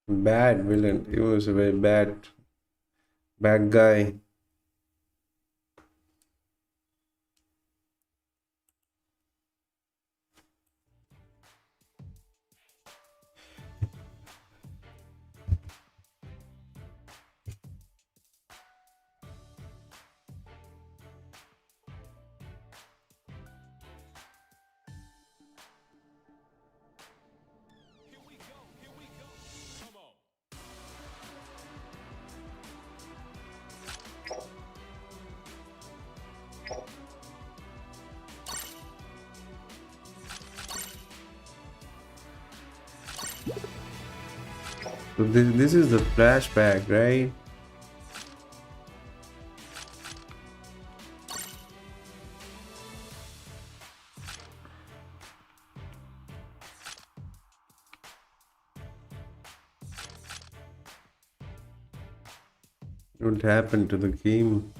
Bad villain. He was a very bad guy. So this is the flashback, right? What happened to the game?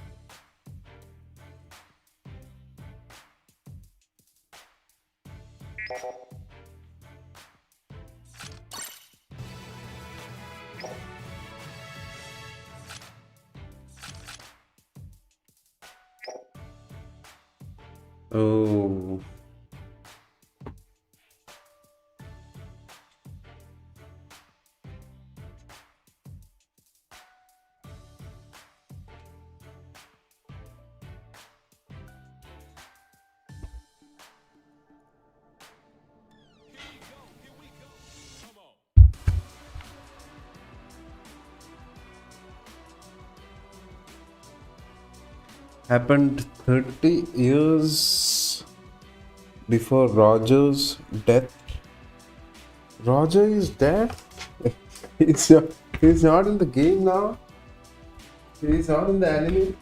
Oh. Happened 30 years before Roger's death. Roger is dead? he's, not, he's not in the game now? He's not in the anime?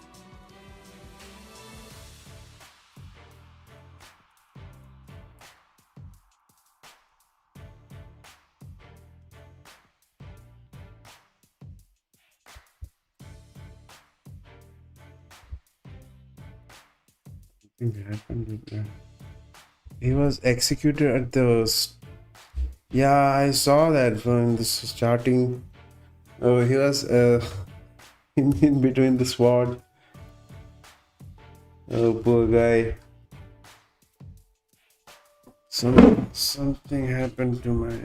Something happened with that. He was executed at the... Yeah, I saw that from the starting. Oh, he was in between the sword. Oh, poor guy. Something happened to my...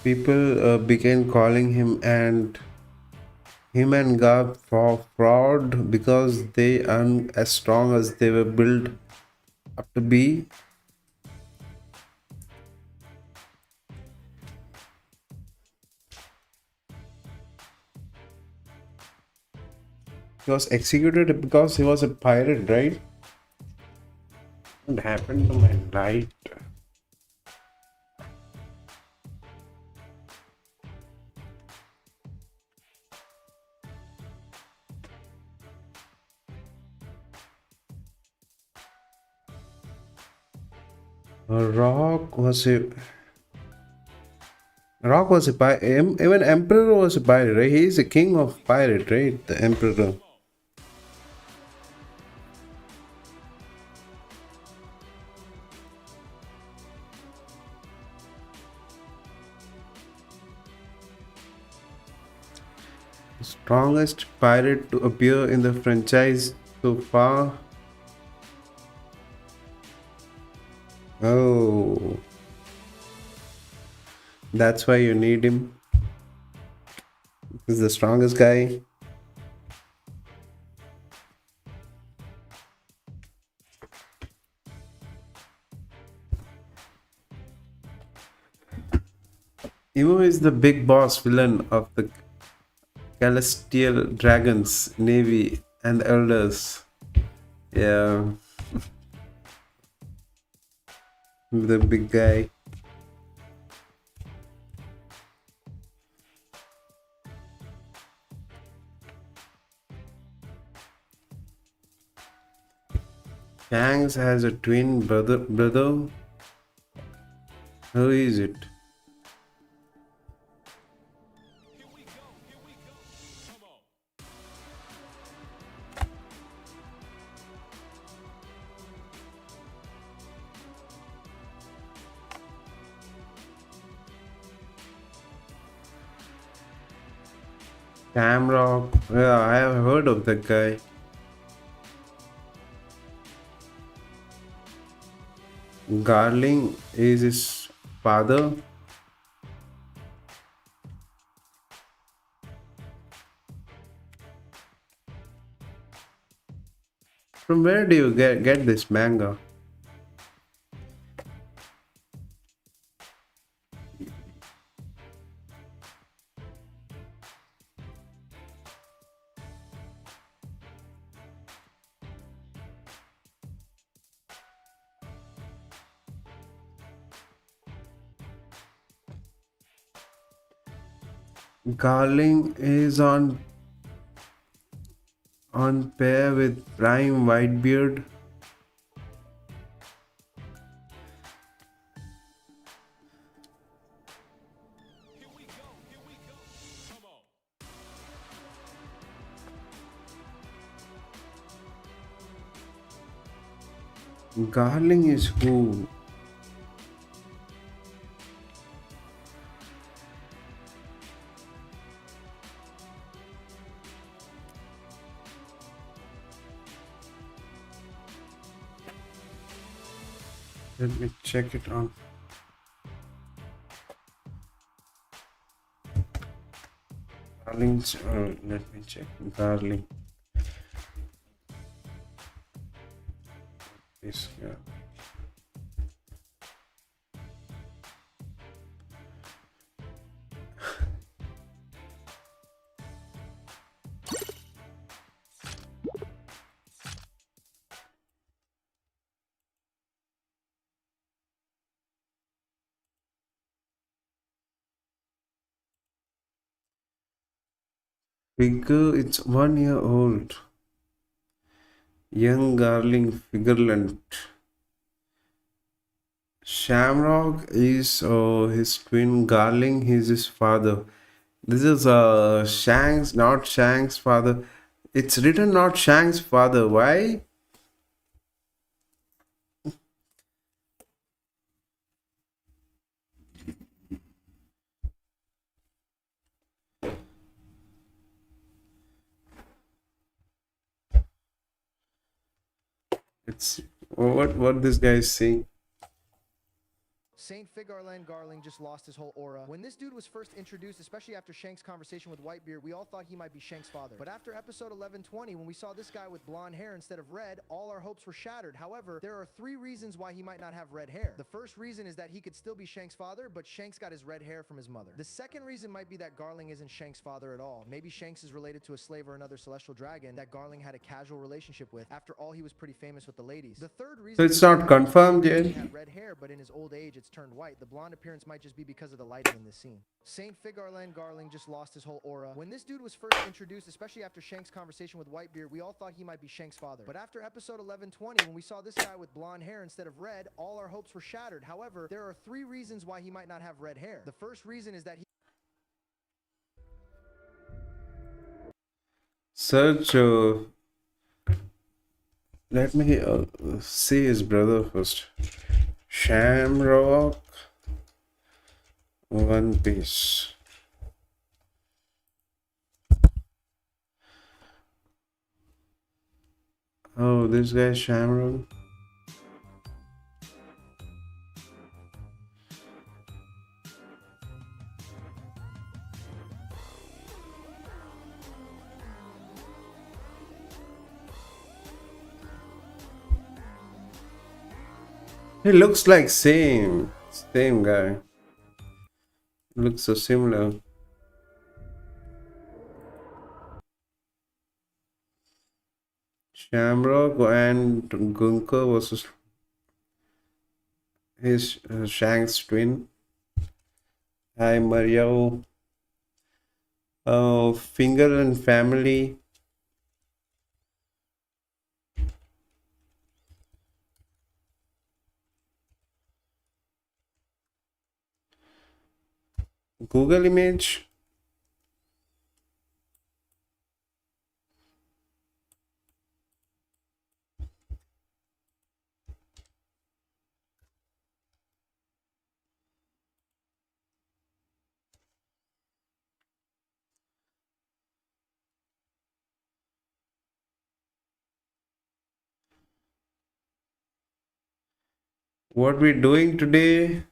People began calling him and Gab for fraud because they aren't as strong as they were built up to be. He was executed because he was a pirate, right? What happened to my light? Rock was a pirate. Even Emperor was a pirate, right? He is the king of pirate, right? The Emperor. Strongest pirate to appear in the franchise so far. Oh, that's why you need him. He's the strongest guy. Emo is the big boss villain of the Celestial Dragons, Navy, and the Elders. Yeah. The big guy. Shanks has a twin brother. Who is it? Shamrock. Yeah, I have heard of that guy. Garling is his father. From where do you get this manga? Garling is on pair with Prime Whitebeard. Garling is who? Let me check it on. Garling's, let me check. Garling. This guy. Figure, it's 1 year old. Young Garling Figurlant. Shamrock is his twin. Garling is his father. This is Shang's, not Shang's father. It's written not Shang's father. Why? It's what this guy is saying. Saint Figarland Garling just lost his whole aura. When this dude was first introduced, especially after Shank's conversation with Whitebeard, we all thought he might be Shank's father. But after episode 1120, when we saw this guy with blonde hair instead of red, all our hopes were shattered. However, there are 3 reasons why he might not have red hair. The first reason is that he could still be Shank's father, but Shanks got his red hair from his mother. The second reason might be that Garling isn't Shank's father at all. Maybe Shanks is related to a slave or another celestial dragon that Garling had a casual relationship with. After all, he was pretty famous with the ladies. The third reason So it's not confirmed yet. he had red hair, but in his old age it's turned white. The blonde appearance might just be because of the lighting in this scene. Saint Figarland Garling just lost his whole aura. When this dude was first introduced, especially after Shank's conversation with Whitebeard, we all thought he might be Shank's father. But after episode 1120, when we saw this guy with blonde hair instead of red, all our hopes were shattered. However, there are 3 reasons why he might not have red hair. The first reason is that he Search. Let me see his brother first. Shamrock. One Piece. Oh, this guy Shamrock. He looks like same guy. Looks so similar. Shamrock and Gunka versus his Shank's twin. Hi Mario. Finger and family. Google image. What we doing today?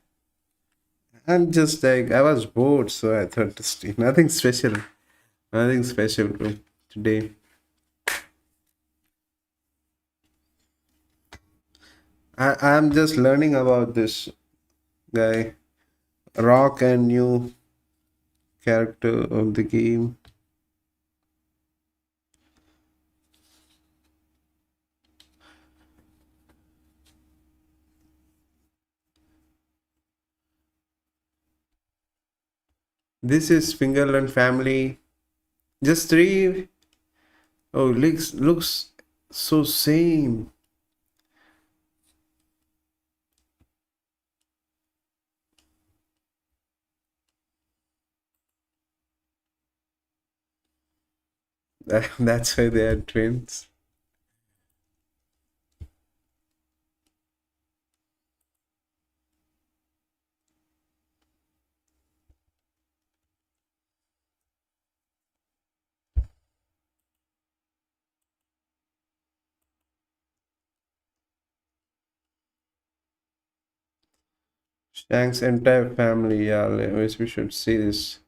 I'm just like I was bored, so I thought to stream. Nothing special. Nothing special, bro. Today. I'm just learning about this guy. Rock and new character of the game. This is Fingerland family. Just three. Oh, looks so same. That's why they are twins. Shank's entire family. Yeah, we should see this.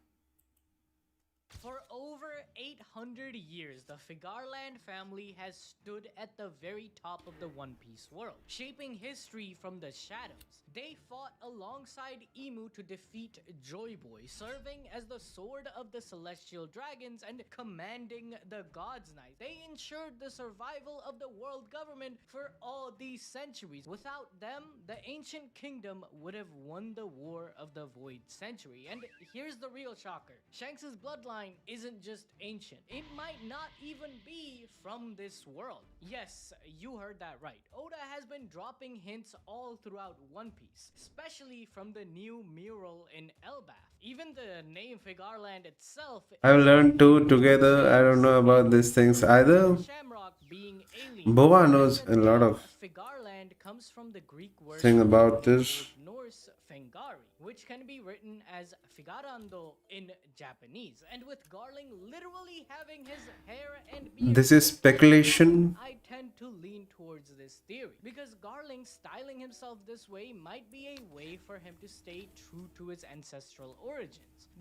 For over 800 years, the Figarland family has stood at the very top of the One Piece world, shaping history from the shadows. They fought alongside Emu to defeat Joy Boy, serving as the sword of the celestial dragons and commanding the God's Knight. They ensured the survival of the world government for all these centuries. Without them, the ancient kingdom would have won the War of the Void Century. And here's the real shocker. Shanks' bloodline isn't just ancient. It might not even be from this world. Yes, you heard that right. Oda has been dropping hints all throughout One Piece, especially from the new mural in Elbaf. Even the name Figarland itself. I've learned two together. I don't know about these things either. Shamrock being alien. Boa knows a lot of Figarland comes from the Greek word thing about from this. Old Norse Fengari, which can be written as Figarando in Japanese. And with Garling literally having his hair and beard, This is speculation. I tend to lean towards this theory because Garling styling himself this way might be a way for him to stay true to his ancestral origins.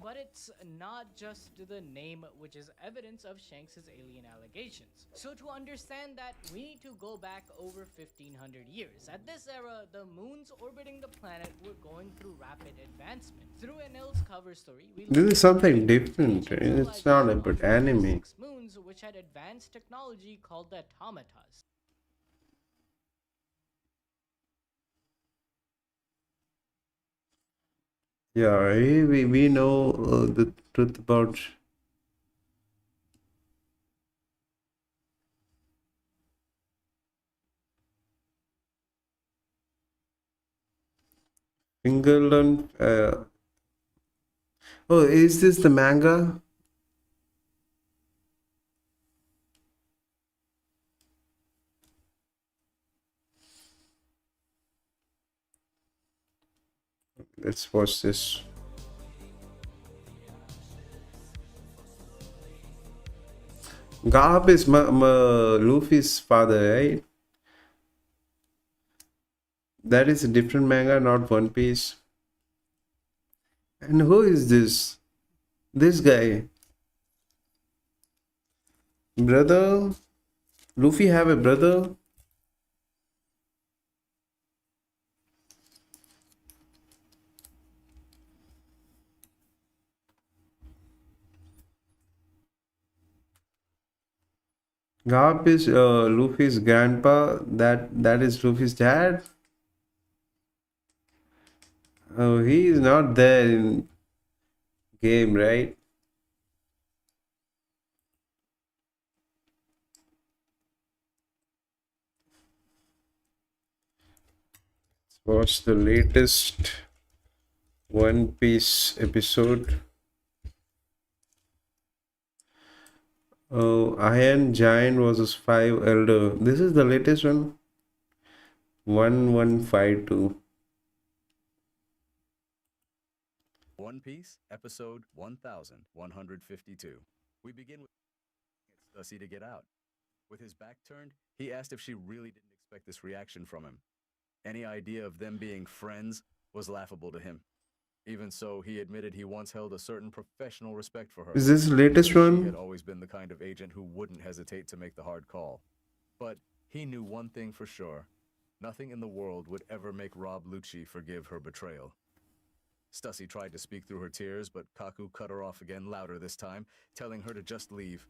But it's not just the name which is evidence of Shanks' alien allegations. So to understand that, we need to go back over 1500 years. At this era, the moons orbiting the planet were going through rapid advancement. Through Enel's cover story, we This is something different. It's not about anime. 6 moons which had advanced technology called the automatas. Yeah, we know the truth about England. Oh, is this the manga? Let's watch this. Garp is Luffy's father, right? That is a different manga, not One Piece. And who is this? This guy. Brother? Luffy have a brother? Garp is Luffy's grandpa. That is Luffy's dad. Oh, he is not there in game, right? Let's watch the latest One Piece episode. Oh, Iron Giant versus 5 Elder. This is the latest one. 1152. One Piece, episode 1152. We begin with Stussy to get out. With his back turned, he asked if she really didn't expect this reaction from him. Any idea of them being friends was laughable to him. Even so, he admitted he once held a certain professional respect for her. Is this the latest She had one? always been the kind of agent who wouldn't hesitate to make the hard call. But he knew one thing for sure. Nothing in the world would ever make Rob Lucci forgive her betrayal. Stussy tried to speak through her tears, but Kaku cut her off again, louder this time, telling her to just leave.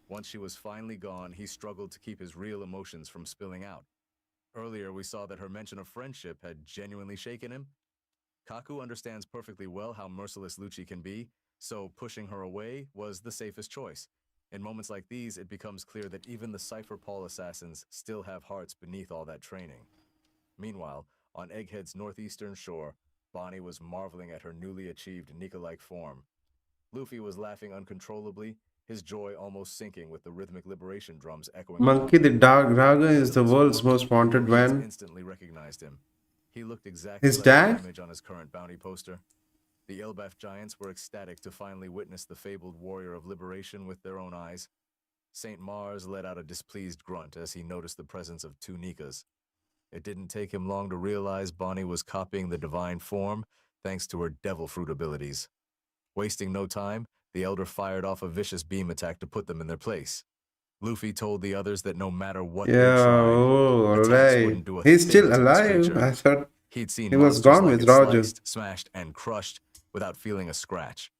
Once she was finally gone, he struggled to keep his real emotions from spilling out. Earlier, we saw that her mention of friendship had genuinely shaken him. Kaku understands perfectly well how merciless Lucci can be, so pushing her away was the safest choice. In moments like these, it becomes clear that even the Cypher Paul assassins still have hearts beneath all that training. Meanwhile, on Egghead's northeastern shore, Bonnie was marveling at her newly achieved Nika-like form. Luffy was laughing uncontrollably, his joy almost sinking with the rhythmic liberation drums echoing. Monkey the Dark Dragon is the As world's looked, most wanted kids man. instantly recognized him. He looked exactly His like dad? the image on his current bounty poster. The Elbaf giants were ecstatic to finally witness the fabled warrior of liberation with their own eyes. St. Mars let out a displeased grunt as he noticed the presence of two Nikas. It didn't take him long to realize Bonnie was copying the divine form thanks to her devil fruit abilities. Wasting no time, the Elder fired off a vicious beam attack to put them in their place. Luffy told the others that no matter what they Yeah, tried, oh, attacks alright. wouldn't do a He's thing still to this alive. creature. I thought He'd seen he was monsters gone like with it Roger. sliced, smashed, and crushed without feeling a scratch.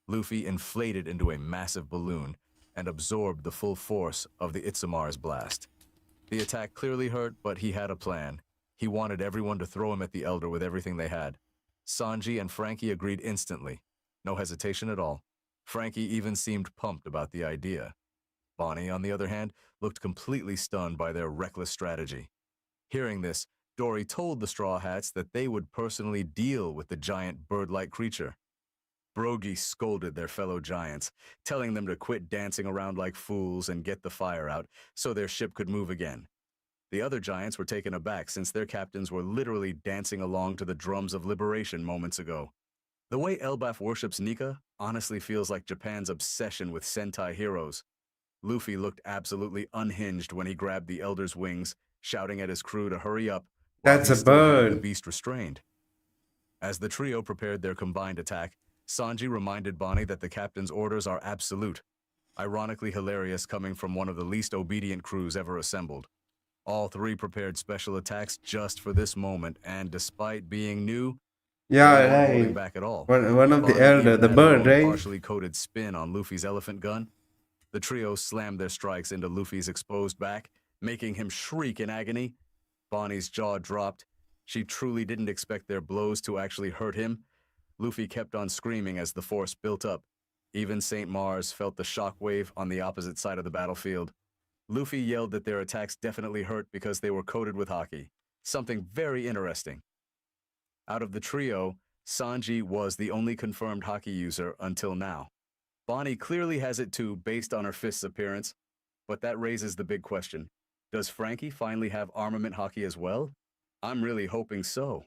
Luffy inflated into a massive balloon and absorbed the full force of the Itsumar's blast. The attack clearly hurt, but he had a plan. He wanted everyone to throw him at the Elder with everything they had. Sanji and Frankie agreed instantly. No hesitation at all. Frankie even seemed pumped about the idea. Bonnie, on the other hand, looked completely stunned by their reckless strategy. Hearing this, Dory told the Straw Hats that they would personally deal with the giant bird-like creature. Brogy scolded their fellow giants, telling them to quit dancing around like fools and get the fire out so their ship could move again. The other giants were taken aback since their captains were literally dancing along to the drums of liberation moments ago. The way Elbaf worships Nika honestly feels like Japan's obsession with Sentai heroes. Luffy looked absolutely unhinged when he grabbed the Elder's wings, shouting at his crew to hurry up while That's he a still had the bird. beast restrained. As the trio prepared their combined attack, Sanji reminded Bonnie that the captain's orders are absolute, ironically hilarious coming from one of the least obedient crews ever assembled. All three prepared special attacks just for this moment, and despite being new, Yeah, they weren't holding right. back at all. One of the Bonnie elder, even the had bird, her own right? partially coated spin on Luffy's elephant gun. The trio slammed their strikes into Luffy's exposed back, making him shriek in agony. Bonnie's jaw dropped. She truly didn't expect their blows to actually hurt him. Luffy kept on screaming as the force built up. Even St. Mars felt the shockwave on the opposite side of the battlefield. Luffy yelled that their attacks definitely hurt because they were coated with haki. Something very interesting. Out of the trio, Sanji was the only confirmed haki user until now. Bonnie clearly has it too based on her fist's appearance, but that raises the big question. Does Frankie finally have armament haki as well? I'm really hoping so.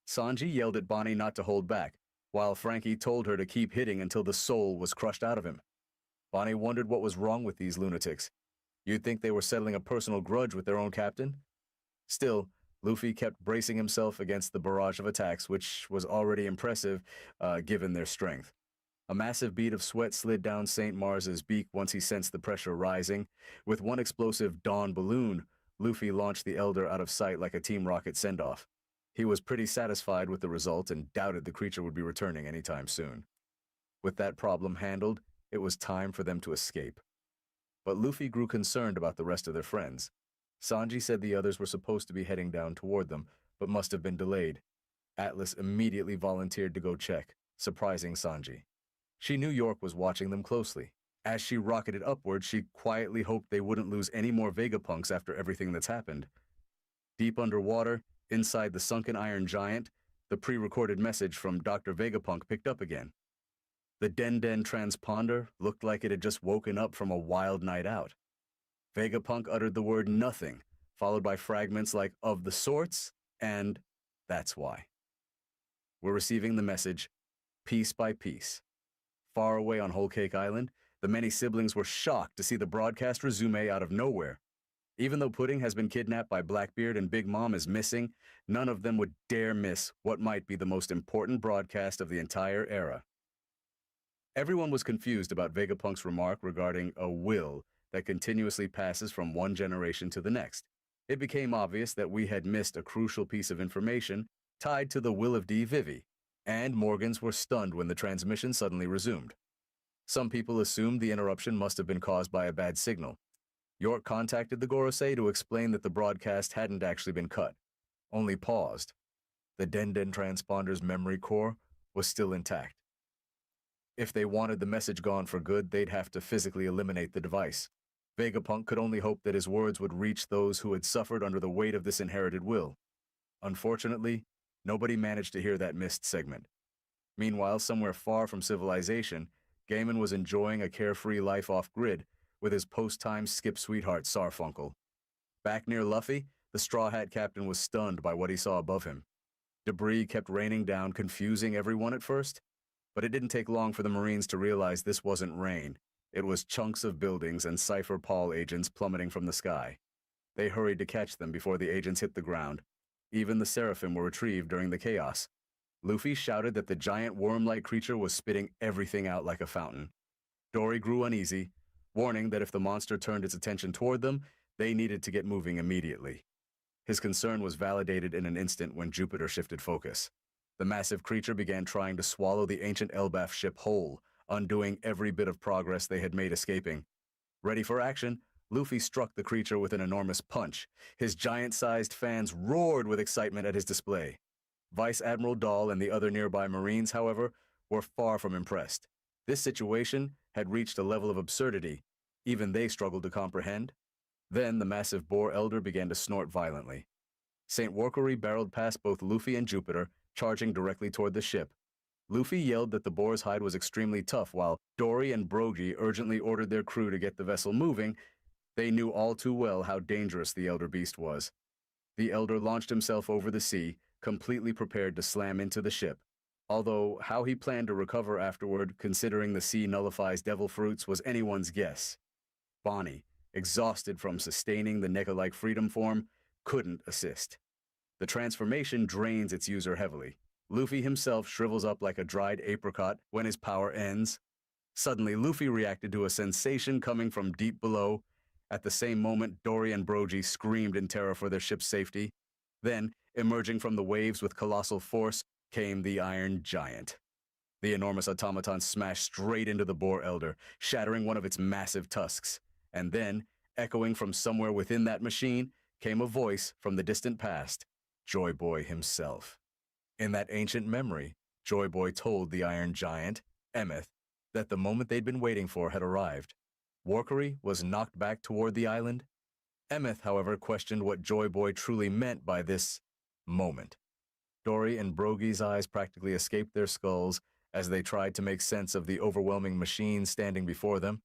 Sanji yelled at Bonnie not to hold back, while Frankie told her to keep hitting until the soul was crushed out of him. Bonnie wondered what was wrong with these lunatics. You'd think they were settling a personal grudge with their own captain? Still, Luffy kept bracing himself against the barrage of attacks, which was already impressive, given their strength. A massive bead of sweat slid down St. Mars's beak once he sensed the pressure rising. With one explosive Dawn balloon, Luffy launched the Elder out of sight like a Team Rocket send-off. He was pretty satisfied with the result and doubted the creature would be returning anytime soon. With that problem handled, it was time for them to escape. But Luffy grew concerned about the rest of their friends. Sanji said the others were supposed to be heading down toward them, but must have been delayed. Atlas immediately volunteered to go check, surprising Sanji. She knew York was watching them closely. As she rocketed upward, she quietly hoped they wouldn't lose any more Vegapunks after everything that's happened. Deep underwater, inside the sunken iron giant, the pre-recorded message from Dr. Vegapunk picked up again. The Den transponder looked like it had just woken up from a wild night out. Vegapunk uttered the word nothing, followed by fragments like of the sorts and that's why. We're receiving the message piece by piece. Far away on Whole Cake Island, the many siblings were shocked to see the broadcast resume out of nowhere. Even though Pudding has been kidnapped by Blackbeard and Big Mom is missing, none of them would dare miss what might be the most important broadcast of the entire era. Everyone was confused about Vegapunk's remark regarding a will that continuously passes from one generation to the next. It became obvious that we had missed a crucial piece of information tied to the will of D. Vivi, and Morgans were stunned when the transmission suddenly resumed. Some people assumed the interruption must have been caused by a bad signal. York contacted the Gorosei to explain that the broadcast hadn't actually been cut, only paused. The Denden transponder's memory core was still intact. If they wanted the message gone for good, they'd have to physically eliminate the device. Vegapunk could only hope that his words would reach those who had suffered under the weight of this inherited will. Unfortunately, nobody managed to hear that missed segment. Meanwhile, somewhere far from civilization, Gaiman was enjoying a carefree life off-grid with his post-time skip sweetheart Sarfunkel. Back near Luffy, the Straw Hat Captain was stunned by what he saw above him. Debris kept raining down, confusing everyone at first. But it didn't take long for the Marines to realize this wasn't rain. It was chunks of buildings and Cypher Paul agents plummeting from the sky. They hurried to catch them before the agents hit the ground. Even the Seraphim were retrieved during the chaos. Luffy shouted that the giant worm-like creature was spitting everything out like a fountain. Dory grew uneasy, warning that if the monster turned its attention toward them, they needed to get moving immediately. His concern was validated in an instant when Jupiter shifted focus. The massive creature began trying to swallow the ancient Elbaf ship whole, undoing every bit of progress they had made escaping. Ready for action, Luffy struck the creature with an enormous punch. His giant-sized fans roared with excitement at his display. Vice Admiral Dahl and the other nearby Marines, however, were far from impressed. This situation had reached a level of absurdity even they struggled to comprehend. Then the massive Boar Elder began to snort violently. St. Workery barreled past both Luffy and Jupiter, charging directly toward the ship. Luffy yelled that the boar's hide was extremely tough, while Dory and Brogy urgently ordered their crew to get the vessel moving. They knew all too well how dangerous the Elder Beast was. The Elder launched himself over the sea, completely prepared to slam into the ship. Although how he planned to recover afterward, considering the sea nullifies devil fruits, was anyone's guess. Bonnie, exhausted from sustaining the NECA-like freedom form, couldn't assist. The transformation drains its user heavily. Luffy himself shrivels up like a dried apricot when his power ends. Suddenly, Luffy reacted to a sensation coming from deep below. At the same moment, Dory and Brogy screamed in terror for their ship's safety. Then, emerging from the waves with colossal force, came the Iron Giant. The enormous automaton smashed straight into the Boar Elder, shattering one of its massive tusks. And then, echoing from somewhere within that machine, came a voice from the distant past, Joy Boy himself. In that ancient memory, Joy Boy told the Iron Giant, Emeth, that the moment they'd been waiting for had arrived. Workery was knocked back toward the island. Emeth, however, questioned what Joy Boy truly meant by this moment. Dory and Brogy's eyes practically escaped their skulls as they tried to make sense of the overwhelming machine standing before them.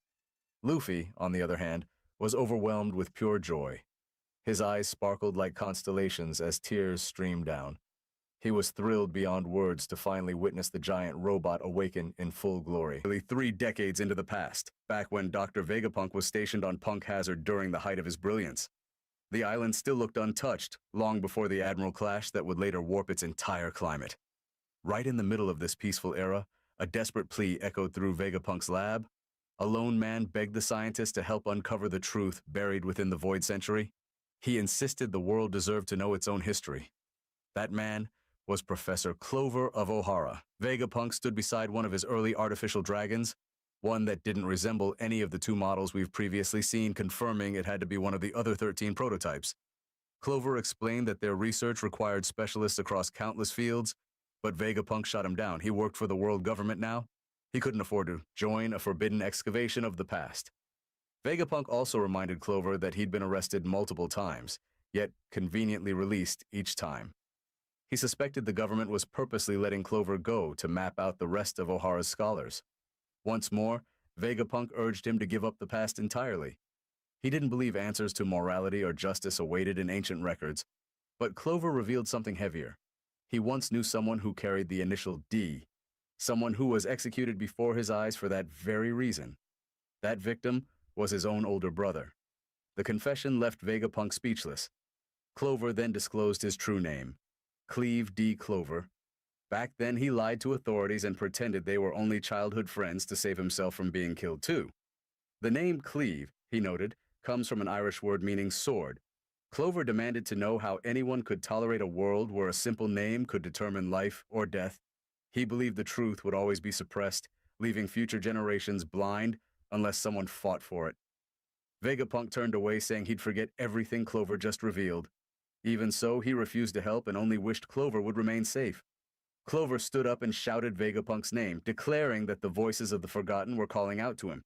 Luffy, on the other hand, was overwhelmed with pure joy. His eyes sparkled like constellations as tears streamed down. He was thrilled beyond words to finally witness the giant robot awaken in full glory. Nearly 3 decades into the past, back when Dr. Vegapunk was stationed on Punk Hazard during the height of his brilliance. The island still looked untouched, long before the Admiral clash that would later warp its entire climate. Right in the middle of this peaceful era, a desperate plea echoed through Vegapunk's lab. A lone man begged the scientist to help uncover the truth buried within the Void Century. He insisted the world deserved to know its own history. That man was Professor Clover of O'Hara. Vegapunk stood beside one of his early artificial dragons, one that didn't resemble any of the 2 models we've previously seen, confirming it had to be one of the other 13 prototypes. Clover explained that their research required specialists across countless fields, but Vegapunk shot him down. He worked for the world government now. He couldn't afford to join a forbidden excavation of the past. Vegapunk also reminded Clover that he'd been arrested multiple times, yet conveniently released each time. He suspected the government was purposely letting Clover go to map out the rest of O'Hara's scholars. Once more, Vegapunk urged him to give up the past entirely. He didn't believe answers to morality or justice awaited in ancient records, but Clover revealed something heavier. He once knew someone who carried the initial D, someone who was executed before his eyes for that very reason. That victim was his own older brother. The confession left Vegapunk speechless. Clover then disclosed his true name, Cleve D. Clover. Back then, he lied to authorities and pretended they were only childhood friends to save himself from being killed too. The name Cleve, he noted, comes from an Irish word meaning sword. Clover demanded to know how anyone could tolerate a world where a simple name could determine life or death. He believed the truth would always be suppressed, leaving future generations blind unless someone fought for it. Vegapunk turned away, saying he'd forget everything Clover just revealed. Even so, he refused to help and only wished Clover would remain safe. Clover stood up and shouted Vegapunk's name, declaring that the voices of the forgotten were calling out to him.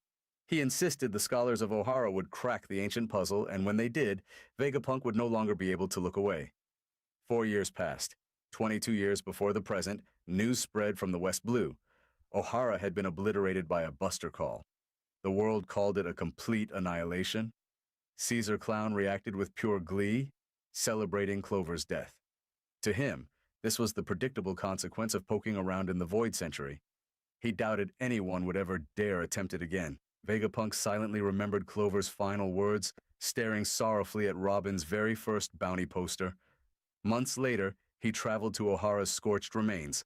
He insisted the scholars of Ohara would crack the ancient puzzle, and when they did, Vegapunk would no longer be able to look away. 4 years passed. 22 years before the present, news spread from the West Blue. Ohara had been obliterated by a buster call. The world called it a complete annihilation. Caesar Clown reacted with pure glee, celebrating Clover's death. To him, this was the predictable consequence of poking around in the Void Century. He doubted anyone would ever dare attempt it again. Vegapunk silently remembered Clover's final words, staring sorrowfully at Robin's very first bounty poster. Months later, he traveled to Ohara's scorched remains.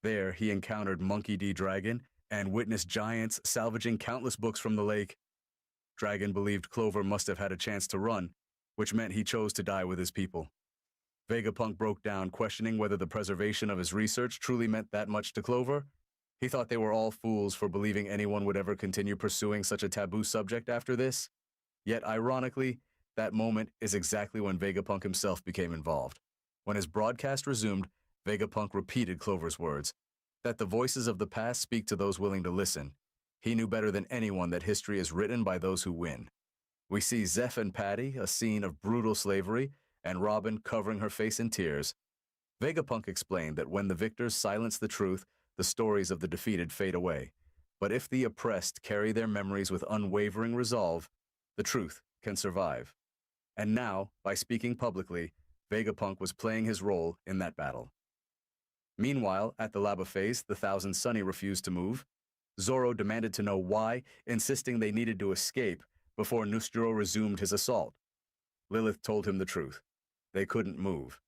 There, he encountered Monkey D. Dragon and witnessed giants salvaging countless books from the lake. Dragon believed Clover must have had a chance to run, which meant he chose to die with his people. Vegapunk broke down, questioning whether the preservation of his research truly meant that much to Clover. He thought they were all fools for believing anyone would ever continue pursuing such a taboo subject after this. Yet, ironically, that moment is exactly when Vegapunk himself became involved. When his broadcast resumed, Vegapunk repeated Clover's words, that the voices of the past speak to those willing to listen. He knew better than anyone that history is written by those who win. We see Zeph and Patty, a scene of brutal slavery, and Robin covering her face in tears. Vegapunk explained that when the victors silence the truth, the stories of the defeated fade away. But if the oppressed carry their memories with unwavering resolve, the truth can survive. And now, by speaking publicly, Vegapunk was playing his role in that battle. Meanwhile, at the lava phase, the Thousand Sunny refused to move. Zoro demanded to know why, insisting they needed to escape before Nustro resumed his assault. Lilith told him the truth. They couldn't move.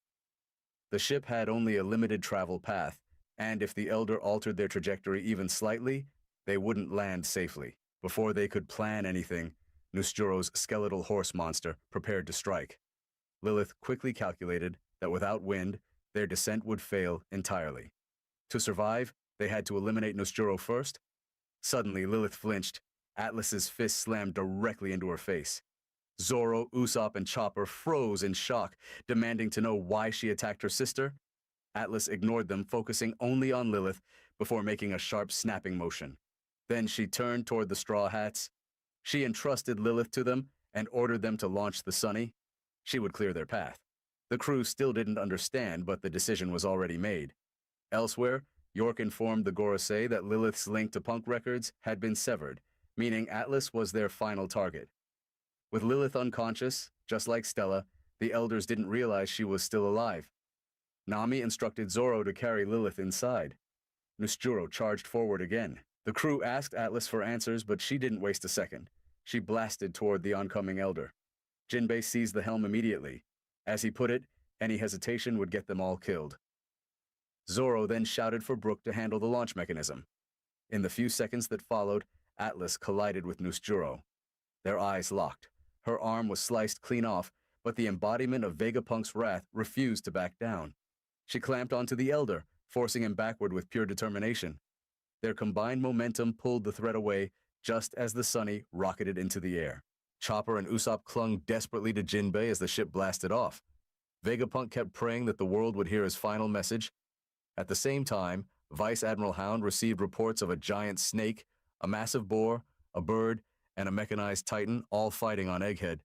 The ship had only a limited travel path, and if the Elder altered their trajectory even slightly, they wouldn't land safely. Before they could plan anything, Nusturo's skeletal horse monster prepared to strike. Lilith quickly calculated that without wind, their descent would fail entirely. To survive, they had to eliminate Nusturo first. Suddenly, Lilith flinched. Atlas's fist slammed directly into her face. Zoro, Usopp, and Chopper froze in shock, demanding to know why she attacked her sister. Atlas ignored them, focusing only on Lilith before making a sharp snapping motion. Then she turned toward the Straw Hats. She entrusted Lilith to them and ordered them to launch the Sunny. She would clear their path. The crew still didn't understand, but the decision was already made. Elsewhere, York informed the Gorosei that Lilith's link to Punk Records had been severed, meaning Atlas was their final target. With Lilith unconscious, just like Stella, the elders didn't realize she was still alive. Nami instructed Zoro to carry Lilith inside. Nusturo charged forward again. The crew asked Atlas for answers, but she didn't waste a second. She blasted toward the oncoming elder. Jinbei seized the helm immediately. As he put it, any hesitation would get them all killed. Zoro then shouted for Brook to handle the launch mechanism. In the few seconds that followed, Atlas collided with Nusturo. Their eyes locked. Her arm was sliced clean off, but the embodiment of Vegapunk's wrath refused to back down. She clamped onto the elder, forcing him backward with pure determination. Their combined momentum pulled the threat away just as the Sunny rocketed into the air. Chopper and Usopp clung desperately to Jinbei as the ship blasted off. Vegapunk kept praying that the world would hear his final message. At the same time, Vice Admiral Hound received reports of a giant snake, a massive boar, a bird, and a mechanized titan all fighting on Egghead.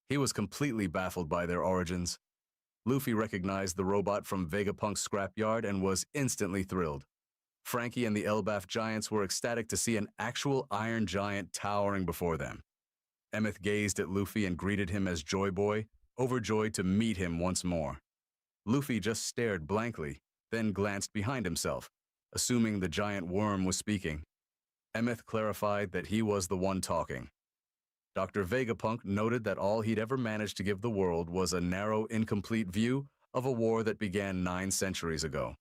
He was completely baffled by their origins. Luffy recognized the robot from Vegapunk's scrapyard and was instantly thrilled. Frankie and the Elbaf giants were ecstatic to see an actual iron giant towering before them. Emeth gazed at Luffy and greeted him as Joy Boy, overjoyed to meet him once more. Luffy just stared blankly, then glanced behind himself, assuming the giant worm was speaking. Emeth clarified that he was the one talking. Dr. Vegapunk noted that all he'd ever managed to give the world was a narrow, incomplete view of a war that began 9 centuries ago.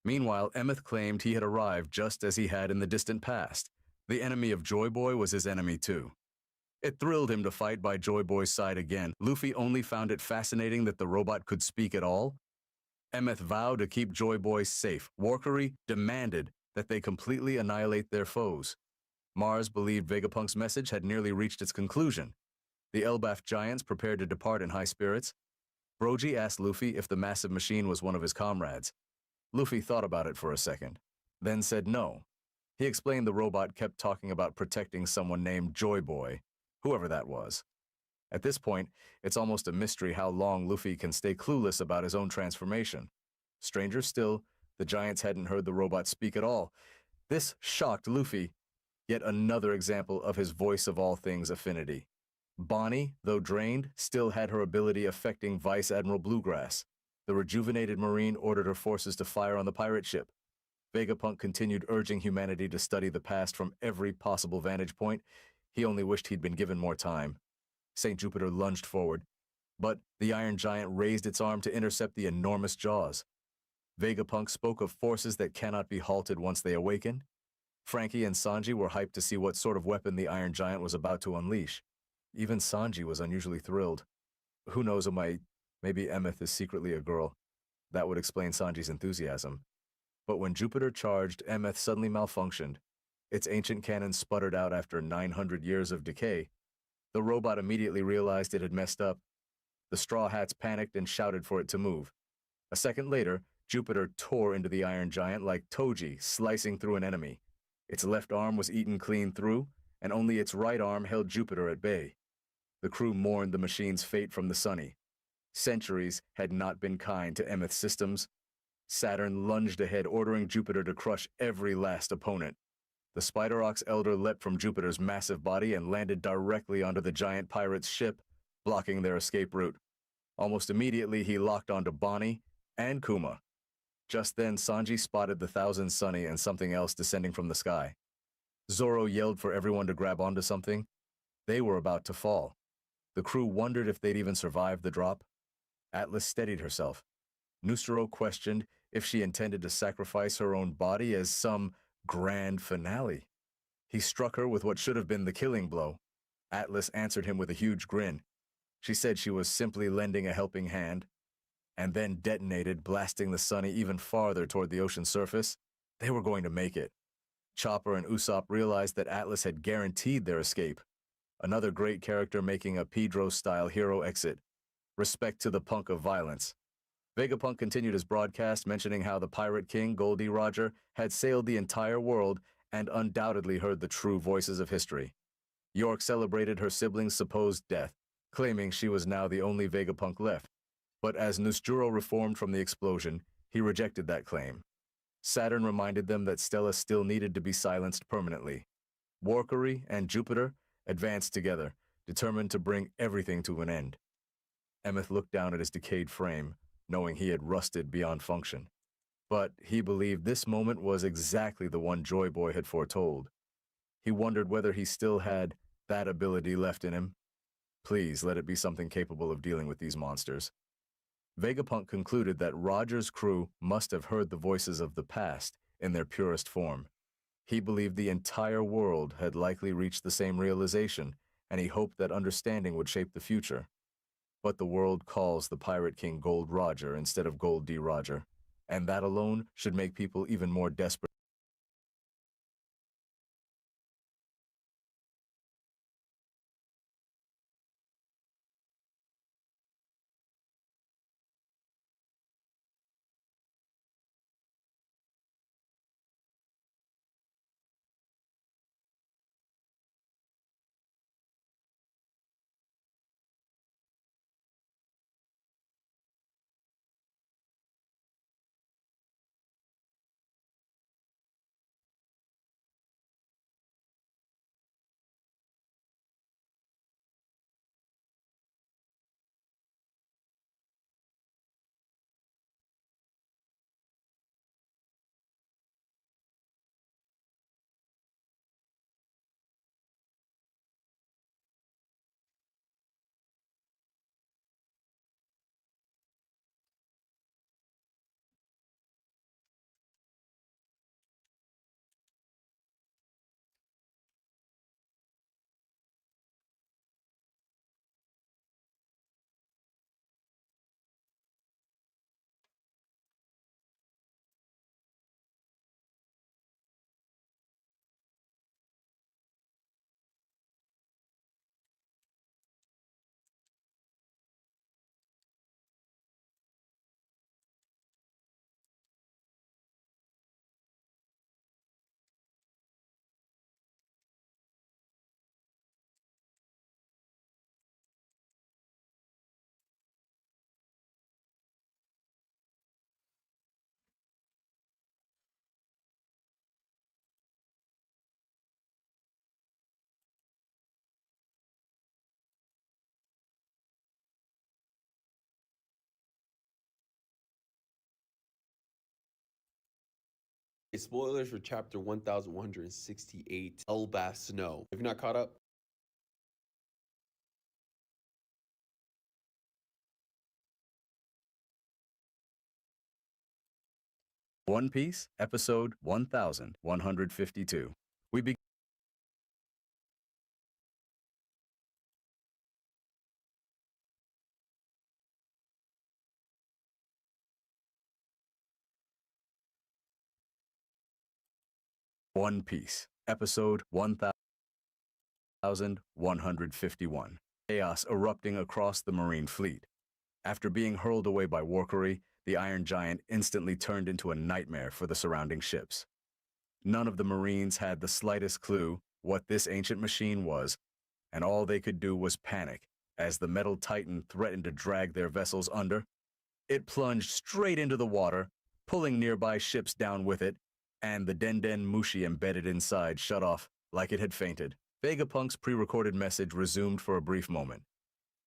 Meanwhile, Emmeth claimed he had arrived just as he had in the distant past. The enemy of Joy Boy was his enemy too. It thrilled him to fight by Joy Boy's side again. Luffy only found it fascinating that the robot could speak at all. Emmeth vowed to keep Joy Boy safe. Warkery demanded that they completely annihilate their foes. Mars believed Vegapunk's message had nearly reached its conclusion. The Elbaf giants prepared to depart in high spirits. Brogy asked Luffy if the massive machine was one of his comrades. Luffy thought about it for a second, then said no. He explained the robot kept talking about protecting someone named Joy Boy, whoever that was. At this point, it's almost a mystery how long Luffy can stay clueless about his own transformation. Stranger still, the giants hadn't heard the robot speak at all. This shocked Luffy. Yet another example of his voice of all things affinity. Bonnie, though drained, still had her ability affecting Vice Admiral Bluegrass. The rejuvenated Marine ordered her forces to fire on the pirate ship. Vegapunk continued urging humanity to study the past from every possible vantage point. He only wished he'd been given more time. St. Jupiter lunged forward, but the Iron Giant raised its arm to intercept the enormous jaws. Vegapunk spoke of forces that cannot be halted once they awaken. Frankie and Sanji were hyped to see what sort of weapon the Iron Giant was about to unleash. Even Sanji was unusually thrilled. Who knows, maybe Emmeth is secretly a girl. That would explain Sanji's enthusiasm. But when Jupiter charged, Emmeth suddenly malfunctioned. Its ancient cannon sputtered out after 900 years of decay. The robot immediately realized it had messed up. The Straw Hats panicked and shouted for it to move. A second later, Jupiter tore into the Iron Giant like Toji slicing through an enemy. Its left arm was eaten clean through, and only its right arm held Jupiter at bay. The crew mourned the machine's fate from the Sunny. Centuries had not been kind to Emmeth's systems. Saturn lunged ahead, ordering Jupiter to crush every last opponent. The Spider Ox Elder leapt from Jupiter's massive body and landed directly onto the giant pirate's ship, blocking their escape route. Almost immediately, he locked onto Bonnie and Kuma. Just then, Sanji spotted the Thousand Sunny and something else descending from the sky. Zoro yelled for everyone to grab onto something. They were about to fall. The crew wondered if they'd even survive the drop. Atlas steadied herself. Nustro questioned if she intended to sacrifice her own body as some grand finale. He struck her with what should have been the killing blow. Atlas answered him with a huge grin. She said she was simply lending a helping hand, and then detonated, blasting the Sunny even farther toward the ocean surface. They were going to make it. Chopper and Usopp realized that Atlas had guaranteed their escape. Another great character making a Pedro-style hero exit. Respect to the punk of violence. Vegapunk continued his broadcast, mentioning how the Pirate King, Goldie Roger, had sailed the entire world and undoubtedly heard the true voices of history. York celebrated her sibling's supposed death, claiming she was now the only Vegapunk left. But as Nusjuro reformed from the explosion, he rejected that claim. Saturn reminded them that Stella still needed to be silenced permanently. Warkery and Jupiter advanced together, determined to bring everything to an end. Emmeth looked down at his decayed frame, knowing he had rusted beyond function. But he believed this moment was exactly the one Joy Boy had foretold. He wondered whether he still had that ability left in him. Please let it be something capable of dealing with these monsters. Vegapunk concluded that Roger's crew must have heard the voices of the past in their purest form. He believed the entire world had likely reached the same realization, and he hoped that understanding would shape the future. But the world calls the Pirate King Gold Roger instead of Gold D. Roger, and that alone should make people even more desperate. Spoilers for chapter 1168, Elbaf Snow. If you're not caught up, One Piece, episode 1152. We begin. One Piece, episode 1151. Chaos erupting across the Marine fleet. After being hurled away by Warkery, the Iron Giant instantly turned into a nightmare for the surrounding ships. None of the Marines had the slightest clue what this ancient machine was, and all they could do was panic as the metal titan threatened to drag their vessels under. It plunged straight into the water, pulling nearby ships down with it, and the Denden Mushi embedded inside shut off like it had fainted. Vegapunk's pre-recorded message resumed for a brief moment.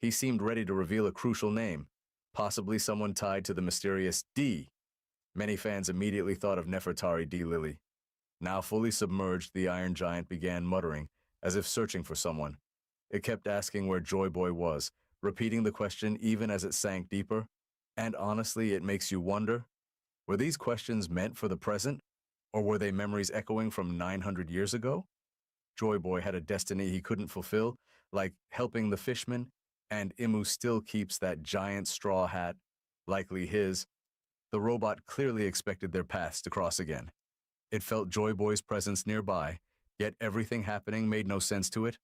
He seemed ready to reveal a crucial name, possibly someone tied to the mysterious D. Many fans immediately thought of Nefertari D. Lily. Now fully submerged, the Iron Giant began muttering, as if searching for someone. It kept asking where Joy Boy was, repeating the question even as it sank deeper. And honestly, it makes you wonder, were these questions meant for the present, or were they memories echoing from 900 years ago? Joy Boy had a destiny he couldn't fulfill, like helping the fishmen, and Imu still keeps that giant straw hat, likely his. The robot clearly expected their paths to cross again. It felt Joy Boy's presence nearby, yet everything happening made no sense to it.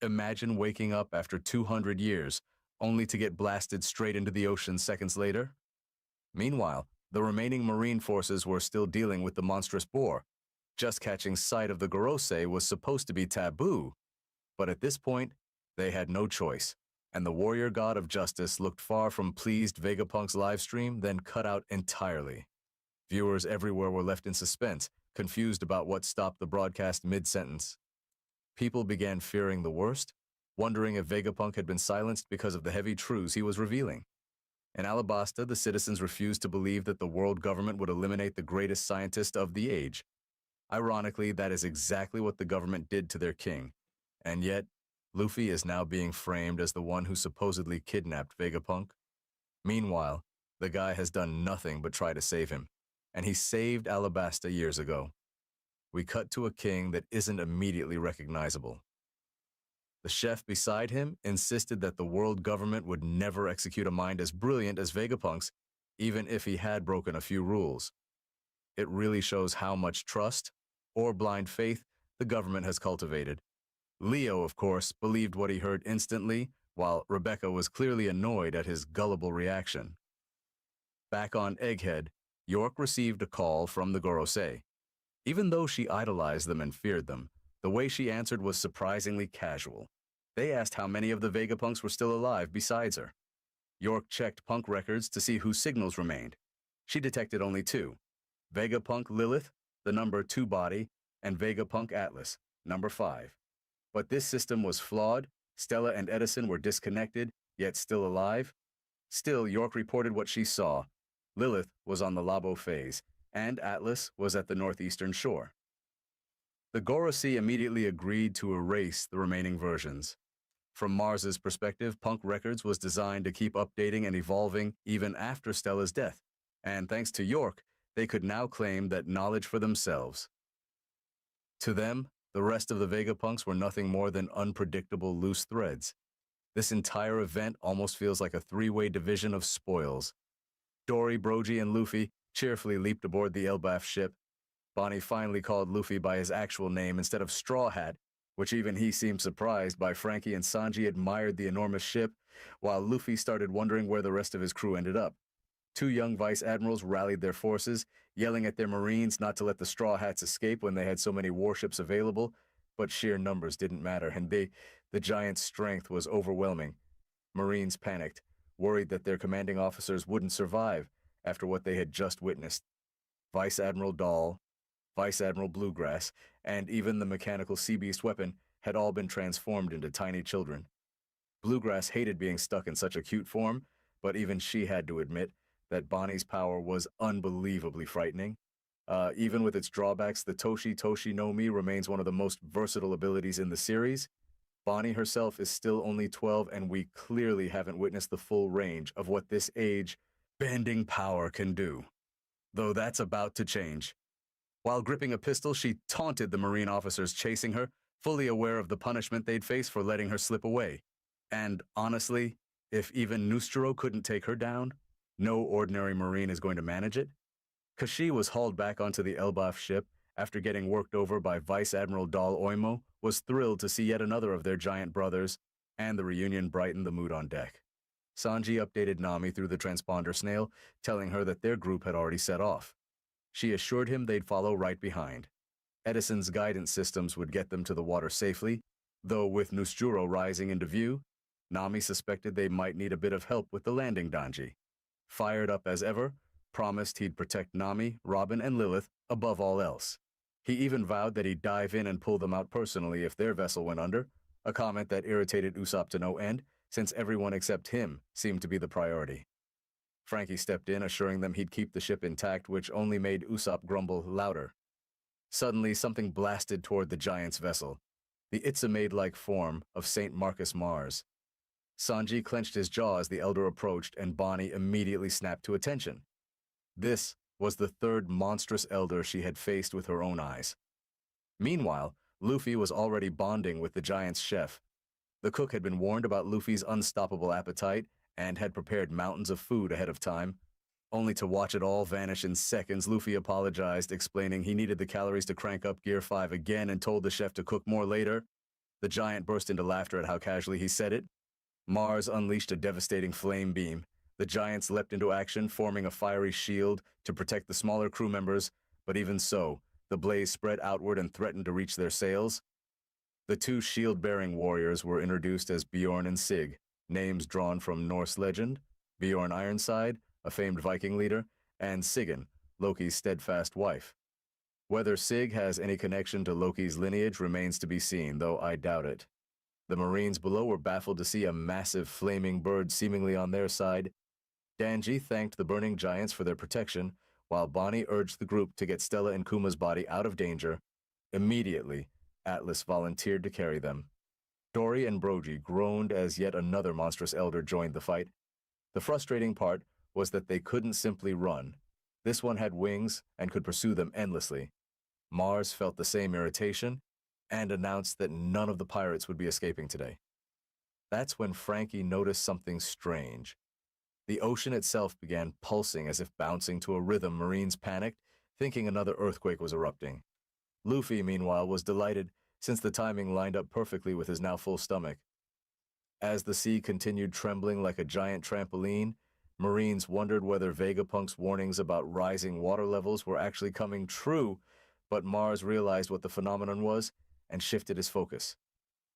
Imagine waking up after 200 years, only to get blasted straight into the ocean seconds later. Meanwhile, the remaining Marine forces were still dealing with the monstrous boar. Just catching sight of the Gorosei was supposed to be taboo, but at this point, they had no choice, and the warrior god of justice looked far from pleased Vegapunk's livestream, then cut out entirely. Viewers everywhere were left in suspense, confused about what stopped the broadcast mid-sentence. People began fearing the worst, wondering if Vegapunk had been silenced because of the heavy truths he was revealing. In Alabasta, the citizens refused to believe that the world government would eliminate the greatest scientist of the age. Ironically, that is exactly what the government did to their king. And yet, Luffy is now being framed as the one who supposedly kidnapped Vegapunk. Meanwhile, the guy has done nothing but try to save him, and he saved Alabasta years ago. We cut to a king that isn't immediately recognizable. The chef beside him insisted that the world government would never execute a mind as brilliant as Vegapunk's, even if he had broken a few rules. It really shows how much trust, or blind faith, the government has cultivated. Leo, of course, believed what he heard instantly, while Rebecca was clearly annoyed at his gullible reaction. Back on Egghead, York received a call from the Gorosei. Even though she idolized them and feared them, the way she answered was surprisingly casual. They asked how many of the Vegapunks were still alive besides her. York checked punk records to see whose signals remained. She detected only 2. Vegapunk Lilith, the number 2 body, and Vegapunk Atlas, number 5. But this system was flawed. Stella and Edison were disconnected, yet still alive. Still, York reported what she saw. Lilith was on the Labo phase, and Atlas was at the northeastern shore. The Gorosei immediately agreed to erase the remaining versions. From Mars's perspective, Punk Records was designed to keep updating and evolving even after Stella's death, and thanks to York, they could now claim that knowledge for themselves. To them, the rest of the Vegapunks were nothing more than unpredictable loose threads. This entire event almost feels like a 3-way division of spoils. Dory, Brogy, and Luffy cheerfully leaped aboard the Elbaf ship. Bonnie finally called Luffy by his actual name instead of Straw Hat, which even he seemed surprised by. Frankie and Sanji admired the enormous ship, while Luffy started wondering where the rest of his crew ended up. 2 young vice admirals rallied their forces, yelling at their marines not to let the Straw Hats escape when they had so many warships available, but sheer numbers didn't matter, and the giant's strength was overwhelming. Marines panicked, worried that their commanding officers wouldn't survive after what they had just witnessed. Vice Admiral Dahl, Vice Admiral Bluegrass, and even the mechanical sea beast weapon had all been transformed into tiny children. Bluegrass hated being stuck in such a cute form, but even she had to admit that Bonnie's power was unbelievably frightening. Even with its drawbacks, the Toshi Toshi no Mi remains one of the most versatile abilities in the series. Bonnie herself is still only 12, and we clearly haven't witnessed the full range of what this age-bending power can do. Though that's about to change. While gripping a pistol, she taunted the Marine officers chasing her, fully aware of the punishment they'd face for letting her slip away. And honestly, if even Nustro couldn't take her down, no ordinary Marine is going to manage it. Kashi was hauled back onto the Elbaf ship after getting worked over by Vice Admiral Dal Oimo, was thrilled to see yet another of their giant brothers, and the reunion brightened the mood on deck. Sanji updated Nami through the transponder snail, telling her that their group had already set off. She assured him they'd follow right behind. Edison's guidance systems would get them to the water safely, though with Nusjuro rising into view, Nami suspected they might need a bit of help with the landing Danji. Fired up as ever, promised he'd protect Nami, Robin, and Lilith above all else. He even vowed that he'd dive in and pull them out personally if their vessel went under, a comment that irritated Usopp to no end, since everyone except him seemed to be the priority. Frankie stepped in, assuring them he'd keep the ship intact, which only made Usopp grumble louder. Suddenly, something blasted toward the giant's vessel, the Itzamade-like form of St. Marcus Mars. Sanji clenched his jaw as the elder approached, and Bonnie immediately snapped to attention. This was the third monstrous elder she had faced with her own eyes. Meanwhile, Luffy was already bonding with the giant's chef. The cook had been warned about Luffy's unstoppable appetite and had prepared mountains of food ahead of time. Only to watch it all vanish in seconds, Luffy apologized, explaining he needed the calories to crank up Gear 5 again and told the chef to cook more later. The giant burst into laughter at how casually he said it. Mars unleashed a devastating flame beam. The giants leapt into action, forming a fiery shield to protect the smaller crew members, but even so, the blaze spread outward and threatened to reach their sails. The two shield-bearing warriors were introduced as Bjorn and Sig, names drawn from Norse legend, Bjorn Ironside, a famed Viking leader, and Sigyn, Loki's steadfast wife. Whether Sig has any connection to Loki's lineage remains to be seen, though I doubt it. The Marines below were baffled to see a massive flaming bird seemingly on their side. Danji thanked the burning giants for their protection, while Bonnie urged the group to get Stella and Kuma's body out of danger. Immediately, Atlas volunteered to carry them. Dory and Brogy groaned as yet another monstrous elder joined the fight. The frustrating part was that they couldn't simply run. This one had wings and could pursue them endlessly. Mars felt the same irritation and announced that none of the pirates would be escaping today. That's when Frankie noticed something strange. The ocean itself began pulsing as if bouncing to a rhythm. Marines panicked, thinking another earthquake was erupting. Luffy, meanwhile, was delighted, since the timing lined up perfectly with his now full stomach. As the sea continued trembling like a giant trampoline, Marines wondered whether Vegapunk's warnings about rising water levels were actually coming true, but Mars realized what the phenomenon was and shifted his focus.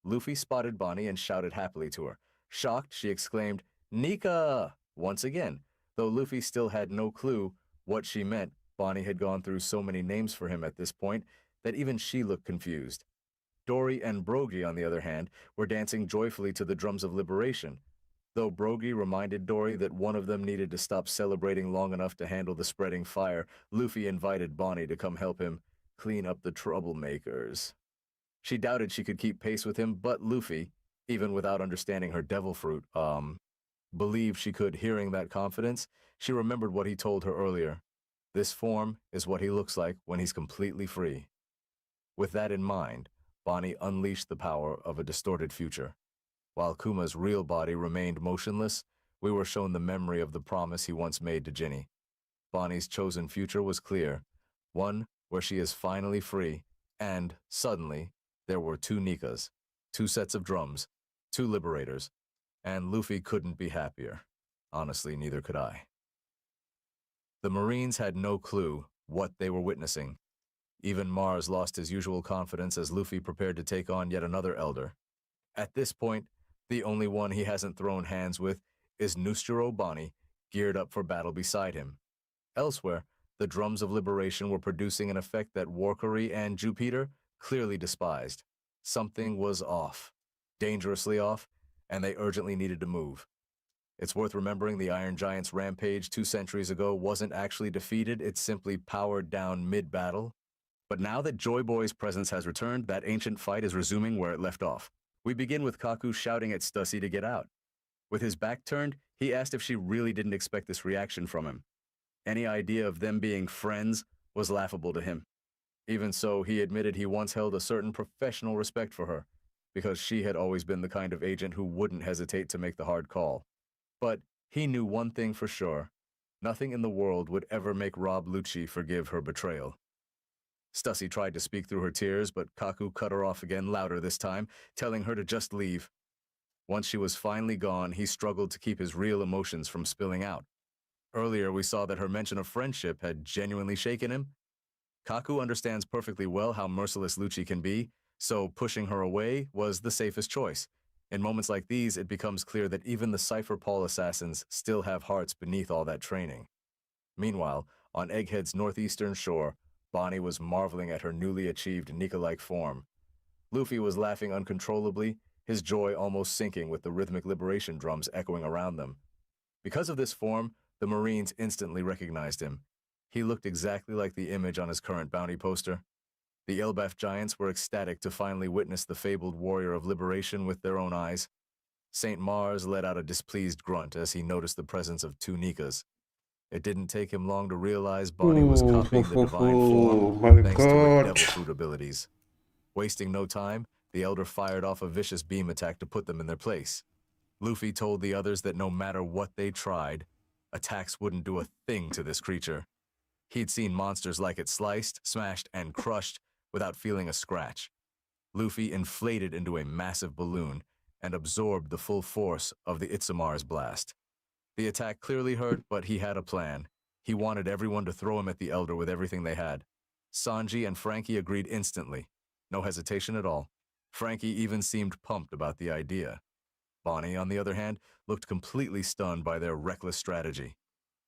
Luffy spotted Bonnie and shouted happily to her. Shocked, she exclaimed, "Nika!" once again, though Luffy still had no clue what she meant. Bonnie had gone through so many names for him at this point that even she looked confused. Dory and Brogy, on the other hand, were dancing joyfully to the drums of liberation. Though Brogy reminded Dory that one of them needed to stop celebrating long enough to handle the spreading fire, Luffy invited Bonnie to come help him clean up the troublemakers. She doubted she could keep pace with him, but Luffy, even without understanding her devil fruit, believed she could. Hearing that confidence, she remembered what he told her earlier. This form is what he looks like when he's completely free. With that in mind, Bonnie unleashed the power of a distorted future. While Kuma's real body remained motionless, we were shown the memory of the promise he once made to Ginny. Bonnie's chosen future was clear, one where she is finally free, and, suddenly, there were two Nikas, two sets of drums, two liberators, and Luffy couldn't be happier. Honestly, neither could I. The Marines had no clue what they were witnessing. Even Mars lost his usual confidence as Luffy prepared to take on yet another elder. At this point, the only one he hasn't thrown hands with is Nustro Bonnie, geared up for battle beside him. Elsewhere, the drums of liberation were producing an effect that Warkery and Jupiter clearly despised. Something was off, dangerously off, and they urgently needed to move. It's worth remembering the Iron Giant's rampage 2 centuries ago wasn't actually defeated, it's simply powered down mid-battle. But now that Joy Boy's presence has returned, that ancient fight is resuming where it left off. We begin with Kaku shouting at Stussy to get out. With his back turned, he asked if she really didn't expect this reaction from him. Any idea of them being friends was laughable to him. Even so, he admitted he once held a certain professional respect for her, because she had always been the kind of agent who wouldn't hesitate to make the hard call. But he knew one thing for sure. Nothing in the world would ever make Rob Lucci forgive her betrayal. Stussy tried to speak through her tears, but Kaku cut her off again, louder this time, telling her to just leave. Once she was finally gone, he struggled to keep his real emotions from spilling out. Earlier, we saw that her mention of friendship had genuinely shaken him. Kaku understands perfectly well how merciless Lucci can be, so pushing her away was the safest choice. In moments like these, it becomes clear that even the Cypher Paul assassins still have hearts beneath all that training. Meanwhile, on Egghead's northeastern shore, Bonnie was marveling at her newly achieved Nika-like form. Luffy was laughing uncontrollably, his joy almost sinking with the rhythmic liberation drums echoing around them. Because of this form, the Marines instantly recognized him. He looked exactly like the image on his current bounty poster. The Elbaf giants were ecstatic to finally witness the fabled warrior of liberation with their own eyes. St. Mars let out a displeased grunt as he noticed the presence of 2 Nikas. It didn't take him long to realize Bonnie was copying the divine form my thanks to her God. devil fruit abilities. Wasting no time, the Elder fired off a vicious beam attack to put them in their place. Luffy told the others that no matter what they tried, attacks wouldn't do a thing to this creature. He'd seen monsters like it sliced, smashed, and crushed without feeling a scratch. Luffy inflated into a massive balloon and absorbed the full force of the Itsumar's blast. The attack clearly hurt, but he had a plan. He wanted everyone to throw him at the Elder with everything they had. Sanji and Frankie agreed instantly. No hesitation at all. Frankie even seemed pumped about the idea. Bonnie, on the other hand, looked completely stunned by their reckless strategy.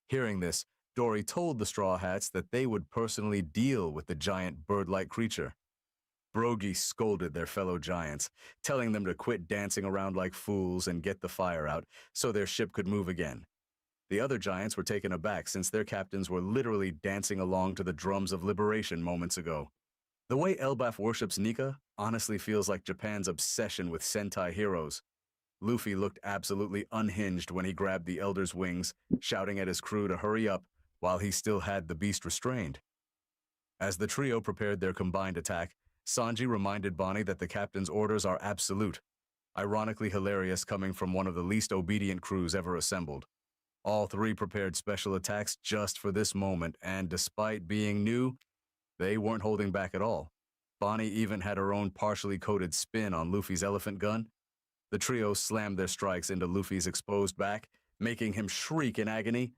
Hearing this, Dory told the Straw Hats that they would personally deal with the giant bird-like creature. Brogy scolded their fellow giants, telling them to quit dancing around like fools and get the fire out so their ship could move again. The other giants were taken aback since their captains were literally dancing along to the drums of liberation moments ago. The way Elbaf worships Nika honestly feels like Japan's obsession with Sentai heroes. Luffy looked absolutely unhinged when he grabbed the Elder's wings, shouting at his crew to hurry up while he still had the beast restrained. As the trio prepared their combined attack, Sanji reminded Bonnie that the captain's orders are absolute, ironically hilarious coming from one of the least obedient crews ever assembled. All 3 prepared special attacks just for this moment, and despite being new, they weren't holding back at all. Bonnie even had her own partially coated spin on Luffy's elephant gun. The trio slammed their strikes into Luffy's exposed back, making him shriek in agony.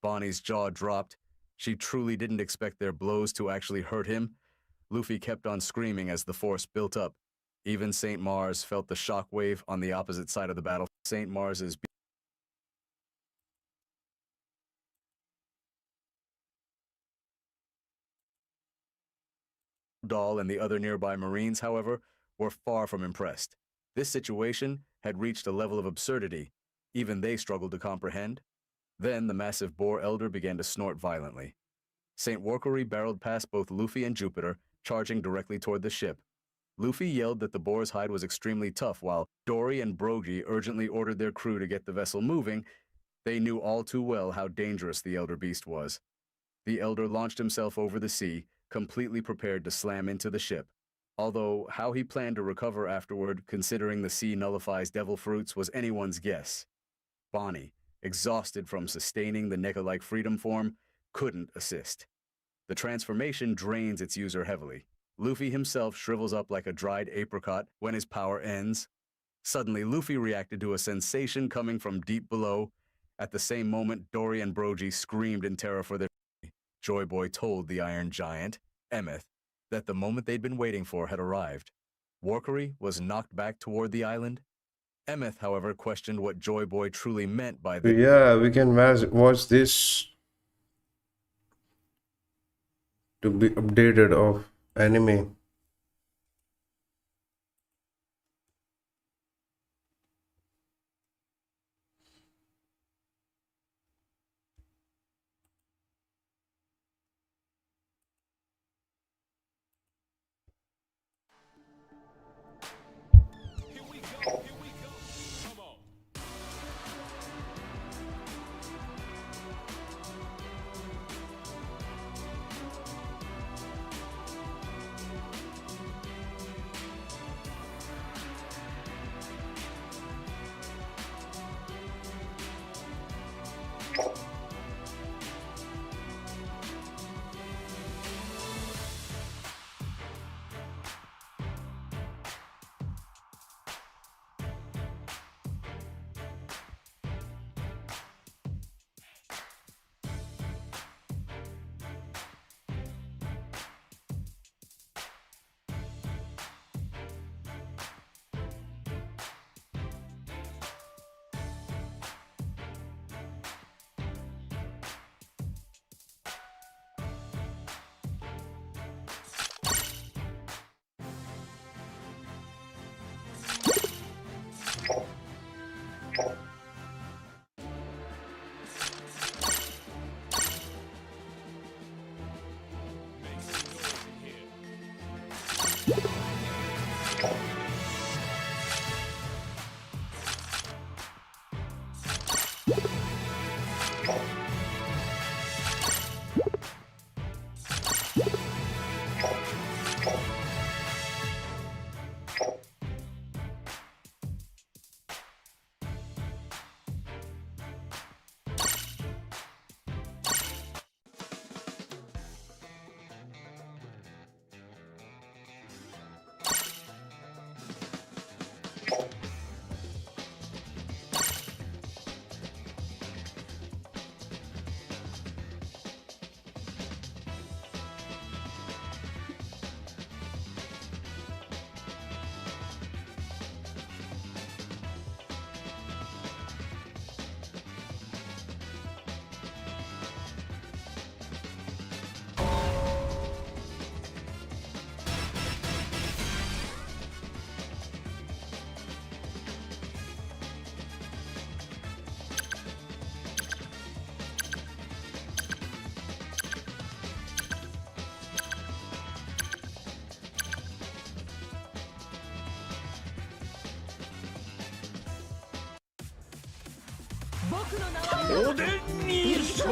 Bonnie's jaw dropped. She truly didn't expect their blows to actually hurt him. Luffy kept on screaming as the force built up. Even St. Mars felt the shockwave on the opposite side of the battle. St. Mars's Doll and the other nearby Marines, however, were far from impressed. This situation had reached a level of absurdity even they struggled to comprehend. Then the massive boar elder began to snort violently. St. Workery barreled past both Luffy and Jupiter, charging directly toward the ship. Luffy yelled that the boar's hide was extremely tough, while Dory and Brogy urgently ordered their crew to get the vessel moving. They knew all too well how dangerous the elder beast was. The elder launched himself over the sea, completely prepared to slam into the ship. Although how he planned to recover afterward, considering the sea nullifies devil fruits, was anyone's guess. Bonnie, exhausted from sustaining the Nika-like freedom form, couldn't assist. The transformation drains its user heavily. Luffy himself shrivels up like a dried apricot when his power ends. Suddenly, Luffy reacted to a sensation coming from deep below. At the same moment, Dory and Brogy screamed in terror for their Joy Boy told the Iron Giant, Emeth, that the moment they'd been waiting for had arrived. Workery was knocked back toward the island. Emeth, however, questioned what Joy Boy truly meant by this. Yeah, we can watch this to be updated of anime. おでんに候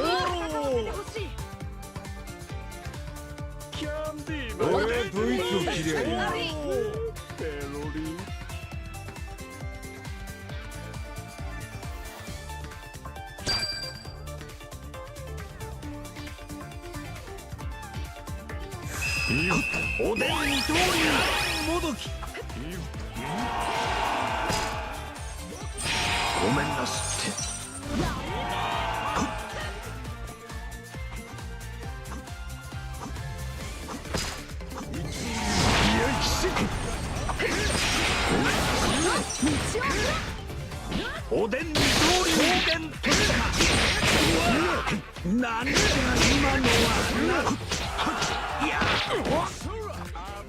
キャンディーの俺ドイツを切りゃいいペロリおでんに通りもどきごめんなすっておでんに通り方言とかなんじゃ今のはいや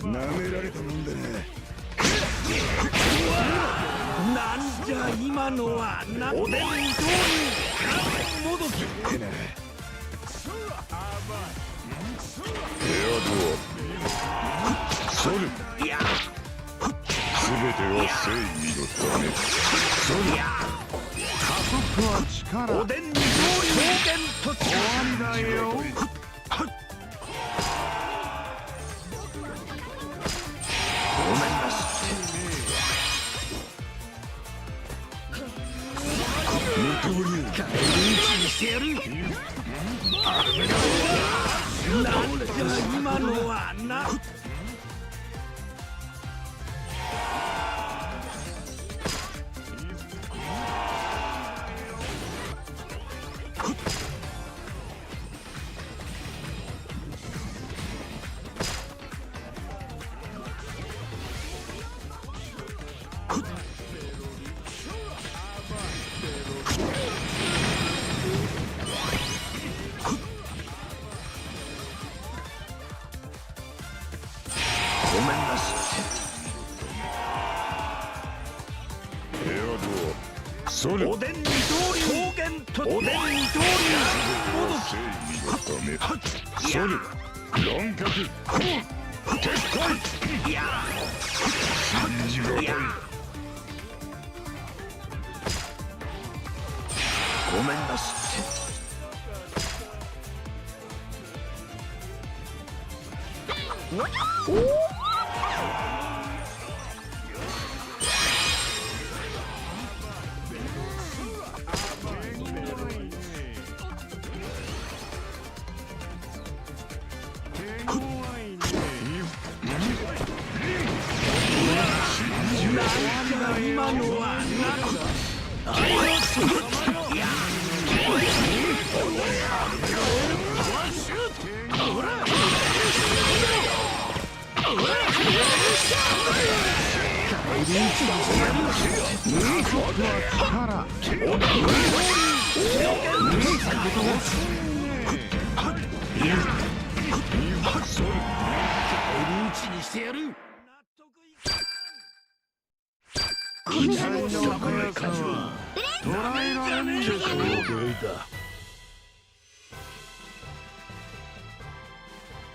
なめられたもんだね。なんじゃ今のはなおでんに通りもどきソルいやすべては正義のため。ソル加速は力。おでんに通り方言と終わりだよごめんなすってなんじゃ今のはなごめんなすエアドアソルおでんに通り方言とおでんに通りもど正義のため。ソル乱脚撤回。きいや信じがたい。ごめんなすって今のはにしてやる期待の速さは捉えられんでしょう。